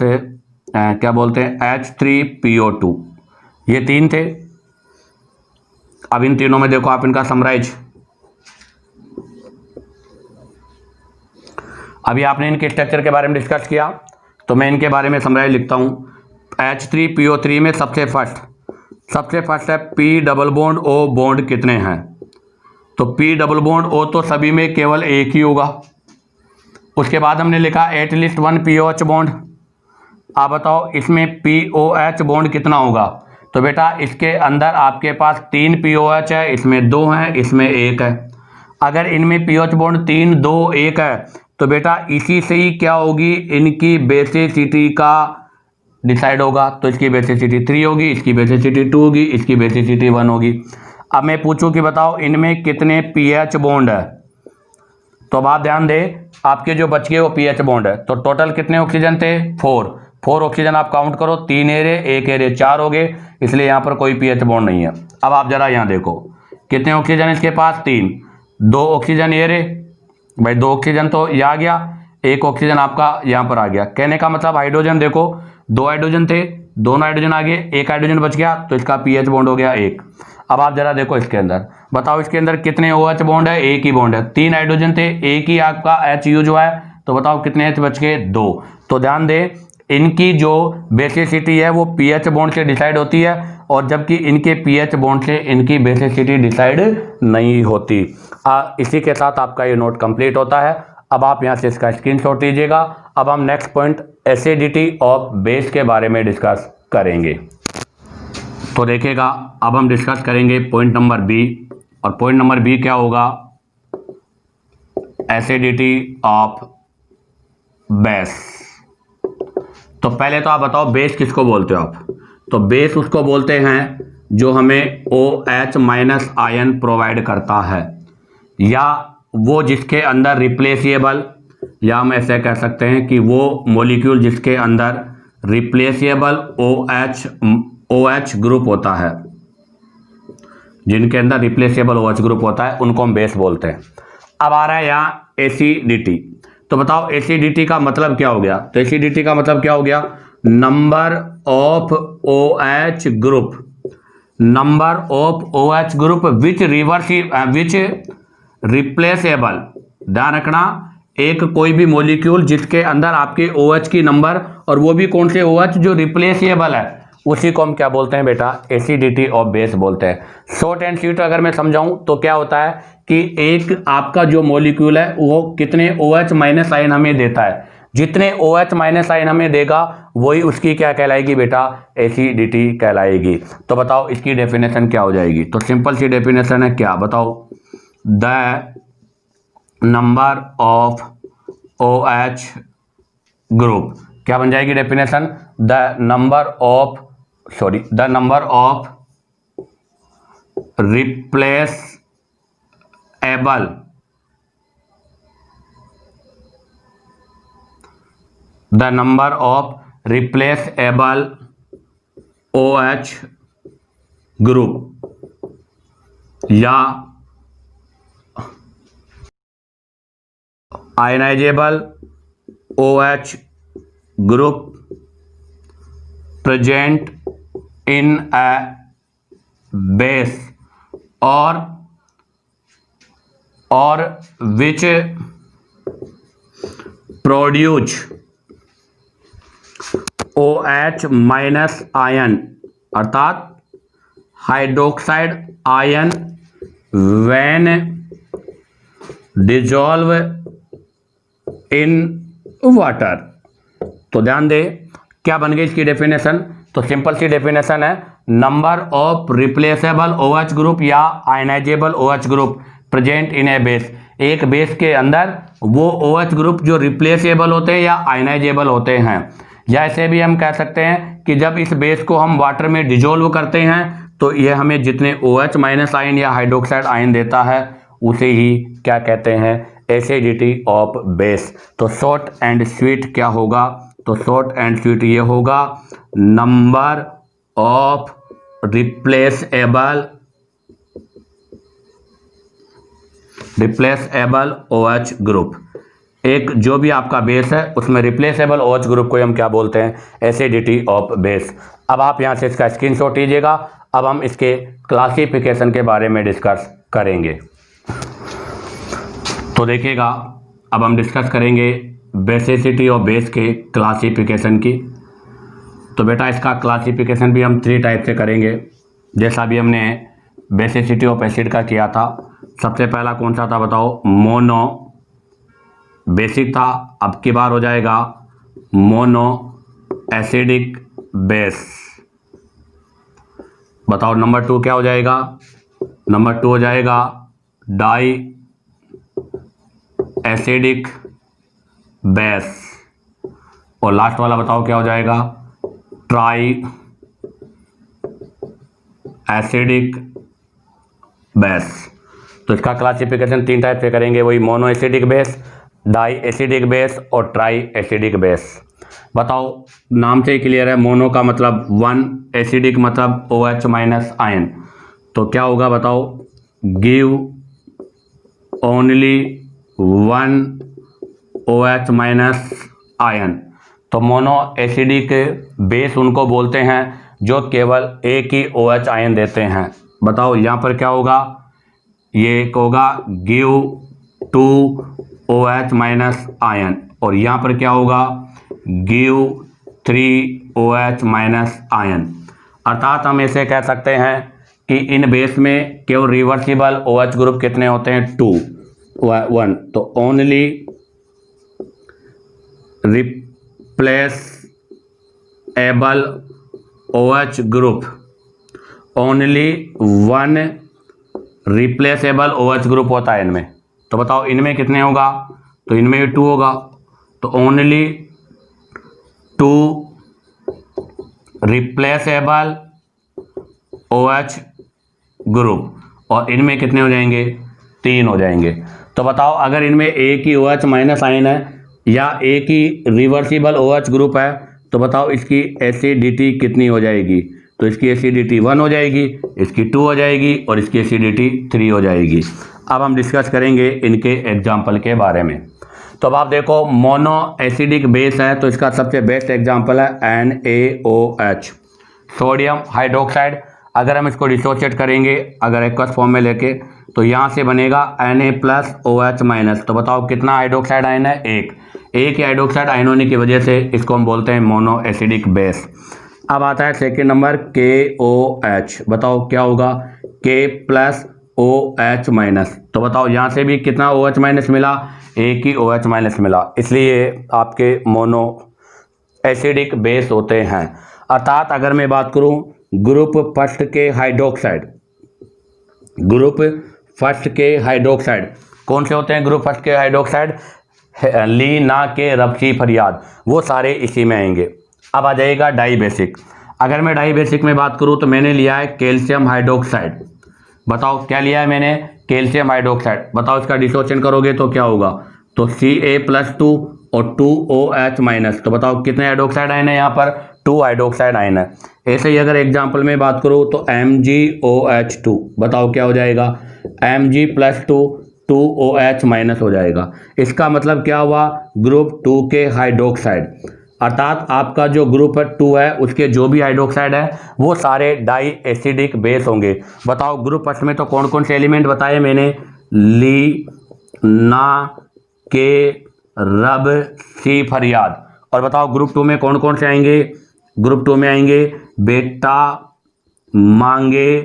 क्या बोलते हैं H3PO2, ये 3 थे। अब इन तीनों में देखो आप इनका समराइज, अभी आपने इनके स्ट्रक्चर के बारे में डिस्कस किया तो मैं इनके बारे में समराइज लिखता हूँ। H3PO3 में सबसे फर्स्ट है P double bond O bond कितने हैं। तो P डबल बॉन्ड O तो सभी में केवल एक ही होगा। उसके बाद हमने लिखा एटलीस्ट 1 POH बॉन्ड। आप बताओ इसमें POH बॉन्ड कितना होगा। तो बेटा इसके अंदर आपके पास 3 POH है, इसमें 2 हैं, इसमें 1 है। अगर इनमें POH बॉन्ड 3, 2, 1 है तो बेटा इसी से ही क्या होगी, इनकी बेसिसिटी का डिसाइड होगा। तो इसकी बेसिसिटी 3 होगी, इसकी बेसिसिटी 2 होगी, इसकी बेसिसिटी 1 होगी। अब मैं पूछूं कि बताओ इनमें कितने पीएच बॉन्ड है। तो अब आप ध्यान दें, आपके जो बच गए वो पीएच बॉन्ड है। तो टोटल कितने ऑक्सीजन थे, 4 ऑक्सीजन आप काउंट करो, 3 एरे 1 एरे 4 हो गए, इसलिए यहाँ पर कोई पीएच बॉन्ड नहीं है। अब आप जरा यहाँ देखो कितने ऑक्सीजन इसके पास, 3, 2 ऑक्सीजन एरे, भाई 2 ऑक्सीजन तो ये आ गया, 1 ऑक्सीजन आपका यहाँ पर आ गया। कहने का मतलब हाइड्रोजन देखो 2 हाइड्रोजन थे, दोनों हाइड्रोजन आ गए, 1 हाइड्रोजन बच गया, तो इसका पीएच बॉन्ड हो गया 1। अब आप जरा देखो इसके अंदर, बताओ इसके अंदर कितने OH बॉन्ड है, 1 ही बॉन्ड है। 3 हाइड्रोजन थे, 1 ही आपका HU जो है, तो बताओ कितने H बच गए, 2। तो ध्यान दें इनकी जो बेसिसिटी है वो पीएच बॉन्ड से डिसाइड होती है, और जबकि इनके पीएच बॉन्ड से इनकी बेसिसिटी डिसाइड नहीं होती। इसी के साथ आपका ये नोट कंप्लीट होता है। अब आप यहाँ से इसका स्क्रीनशॉट लीजिएगा। अब हम next point acidity of base के बारे में डिस्कस करेंगे। तो देखिएगा अब हम डिस्कस करेंगे पॉइंट नंबर बी, और पॉइंट नंबर बी क्या होगा, एसिडिटी ऑफ बेस। तो पहले तो आप बताओ बेस किसको बोलते हो आप। तो बेस उसको बोलते हैं जो हमें OH माइनस आयन प्रोवाइड करता है, या वो जिसके अंदर रिप्लेसिएबल, या हम ऐसे कह सकते हैं कि वो मॉलिक्यूल जिसके अंदर रिप्लेसिएबल OH ग्रुप होता है, जिनके अंदर रिप्लेसिएबल OH ग्रुप होता है उनको हम बेस बोलते हैं। अब आ रहा है यहाँ एसिडिटी। तो बताओ एसिडिटी का मतलब क्या हो गया। तो एसिडिटी का मतलब क्या हो गया, number of OH group, number of OH group which replaceable. ध्यान रखना, एक कोई भी मॉलिक्यूल जिसके अंदर आपके OH की नंबर, और वो भी कौन से OH जो रिप्लेसेबल है, उसी को हम क्या बोलते हैं बेटा, एसिडिटी ऑफ बेस बोलते हैं। शॉर्ट एंड स्वीट अगर मैं समझाऊं तो क्या होता है कि एक आपका जो मॉलिक्यूल है वो कितने OH माइनस आयन हमें देता है, जितने OH माइनस आयन हमें देगा वही उसकी क्या कहलाएगी बेटा, एसिडिटी कहलाएगी। तो बताओ इसकी डेफिनेशन क्या हो जाएगी। तो सिंपल सी डेफिनेशन है क्या, बताओ, the number of OH group, क्या बन जाएगी definition, the number of replaceable OH group, या ionisable OH group present in a base or which produce OH minus ion, अर्थात hydroxide ion when dissolve in water। तो ध्यान दे क्या बन गई इसकी डेफिनेशन। तो सिंपल सी डेफिनेशन है, number of replaceable OH group या ionisable OH group present in a base. एक बेस के अंदर वो OH ग्रुप जो रिप्लेसेबल होते हैं या आयनाइजेबल होते हैं, या ऐसे भी हम कह सकते हैं कि जब इस बेस को हम वाटर में डिजोल्व करते हैं तो यह हमें जितने OH माइनस आयन या हाइड्रोक्साइड आयन देता है उसे ही क्या कहते हैं, एसिडिटी ऑफ बेस। तो शॉर्ट एंड स्वीट क्या होगा, तो शॉर्ट एंड स्वीट ये होगा, number of replaceable OH group. एक जो भी आपका बेस है उसमें रिप्लेसेबल OH ग्रुप को हम क्या बोलते हैं, एसिडिटी ऑफ बेस। अब आप यहाँ से इसका स्क्रीनशॉट लीजिएगा। अब हम इसके क्लासिफिकेशन के बारे में डिस्कस करेंगे। तो देखिएगा अब हम डिस्कस करेंगे बेसिसिटी ऑफ बेस के क्लासिफिकेशन की। तो बेटा इसका क्लासिफिकेशन भी हम 3 टाइप से करेंगे, जैसा भी हमने बेसिसिटी ऑफ एसिड का किया था। सबसे पहला कौन सा था बताओ? मोनो बेसिक था। अब की बार हो जाएगा मोनो एसिडिक बेस। बताओ नंबर 2 क्या हो जाएगा? नंबर 2 हो जाएगा डाई एसिडिक बेस। और लास्ट वाला बताओ क्या हो जाएगा? Triacidic base. तो इसका क्लासिफिकेशन 3 टाइप से करेंगे, वही monoacidic base, diacidic base और ट्राई एसिडिक बेस। बताओ नाम से ही क्लियर है, मोनो का मतलब 1, एसिडिक मतलब OH माइनस आयन। तो क्या होगा बताओ? Give only 1 OH minus ion. तो मोनो एसिडिक बेस उनको बोलते हैं जो केवल एक ही OH आयन देते हैं। बताओ यहाँ पर क्या होगा? ये एक होगा गिव 2 OH माइनस आयन, और यहाँ पर क्या होगा? Give 3 OH minus ion. अर्थात हम ऐसे कह सकते हैं कि इन बेस में केवल रिवर्सिबल OH ग्रुप कितने होते हैं? 2 1। तो only replaceable OH group, only 1 replaceable OH group होता है इनमें। तो बताओ इनमें कितने होगा? तो इनमें भी 2 होगा। तो ओनली 2 रिप्लेसेबल OH ग्रुप, और इनमें कितने हो जाएंगे? 3 हो जाएंगे। तो बताओ अगर इनमें एक ही OH माइनस आयन है या एक ही रिवर्सिबल OH ग्रुप है, तो बताओ इसकी एसिडिटी कितनी हो जाएगी? तो इसकी एसिडिटी 1 हो जाएगी, इसकी 2 हो जाएगी और इसकी एसिडिटी 3 हो जाएगी। अब हम डिस्कस करेंगे इनके एग्जाम्पल के बारे में। तो अब आप देखो मोनो एसिडिक बेस है, तो इसका सबसे बेस्ट एग्जाम्पल है NaOH, सोडियम हाइड्रोक्साइड। अगर हम इसको डिसोशिएट करेंगे अगर एक्वस फॉर्म में लेके, तो यहाँ से बनेगा Na+OH-। तो बताओ कितना हाइड्रोक्साइड आयन है? एक ही हाइड्रोक्साइड आयन होने की वजह से इसको हम बोलते हैं मोनो एसिडिक बेस। अब आता है सेकेंड नंबर KOH। बताओ क्या होगा? K+OH-। तो बताओ यहाँ से भी कितना OH- मिला? एक ही OH- मिला, इसलिए आपके मोनो एसिडिक बेस होते हैं। अर्थात अगर मैं बात करूं ग्रुप फर्स्ट के हाइड्रोक्साइड, ग्रुप फर्स्ट के हाइड्रोक्साइड कौन से होते हैं? ग्रुप फर्स्ट के हाइड्रोक्साइड ली, ना के, रबसी, फरियाद, वो सारे इसी में आएंगे। अब आ जाएगा डाई बेसिक। अगर मैं डाई बेसिक में बात करूं तो मैंने लिया है कैल्शियम हाइड्रोक्साइड। बताओ क्या लिया है मैंने? Calcium hydroxide. बताओ इसका डिसोशन करोगे तो क्या होगा? तो Ca+2 और 2OH-। तो बताओ कितने हाइड्रोक्साइड आयन है यहाँ पर? 2 हाइड्रोक्साइड आयन है। ऐसे ही अगर एग्जाम्पल में बात करूँ तो MgOH2। बताओ क्या हो जाएगा? Mg+2 2OH- हो जाएगा। इसका मतलब क्या हुआ? ग्रुप 2 के हाइड्रोक्साइड। अर्थात आपका जो ग्रुप 2 है उसके जो भी हाइड्रोक्साइड है वो सारे डाई एसिडिक बेस होंगे। बताओ ग्रुप फर्स्ट में तो कौन कौन से एलिमेंट बताए मैंने? ली, ना, के, रब, सी, फरियाद। और बताओ ग्रुप 2 में कौन कौन से आएंगे? ग्रुप 2 में आएंगे बेटा, मांगे,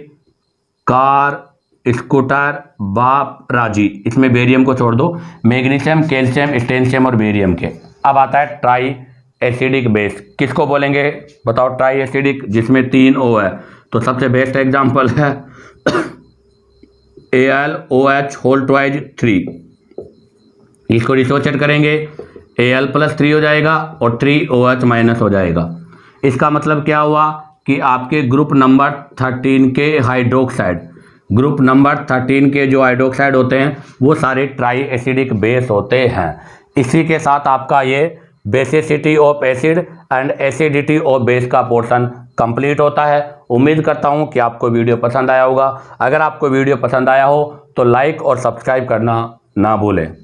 कार, स्कूटर, बाप, राजी। इसमें बेरियम को छोड़ दो, मैग्नीशियम, कैल्शियम, स्टेनशियम और बेरियम के। अब आता है ट्राई एसिडिक बेस। किसको बोलेंगे? बताओ ट्राई एसिडिक जिसमें 3 O है। तो सबसे बेस्ट एग्जांपल है AlOH3। इसको डिसोशिएट करेंगे Al+3 हो जाएगा और 3OH- हो जाएगा। इसका मतलब क्या हुआ कि आपके ग्रुप नंबर 13 के हाइड्रोक्साइड, ग्रुप नंबर 13 के जो हाइड्रोक्साइड होते हैं वो सारे ट्राई एसिडिक बेस होते हैं। इसी के साथ आपका ये basicity of acid and acidity of base का पोर्शन कंप्लीट होता है। उम्मीद करता हूँ कि आपको वीडियो पसंद आया होगा। अगर आपको वीडियो पसंद आया हो तो लाइक और सब्सक्राइब करना ना भूलें।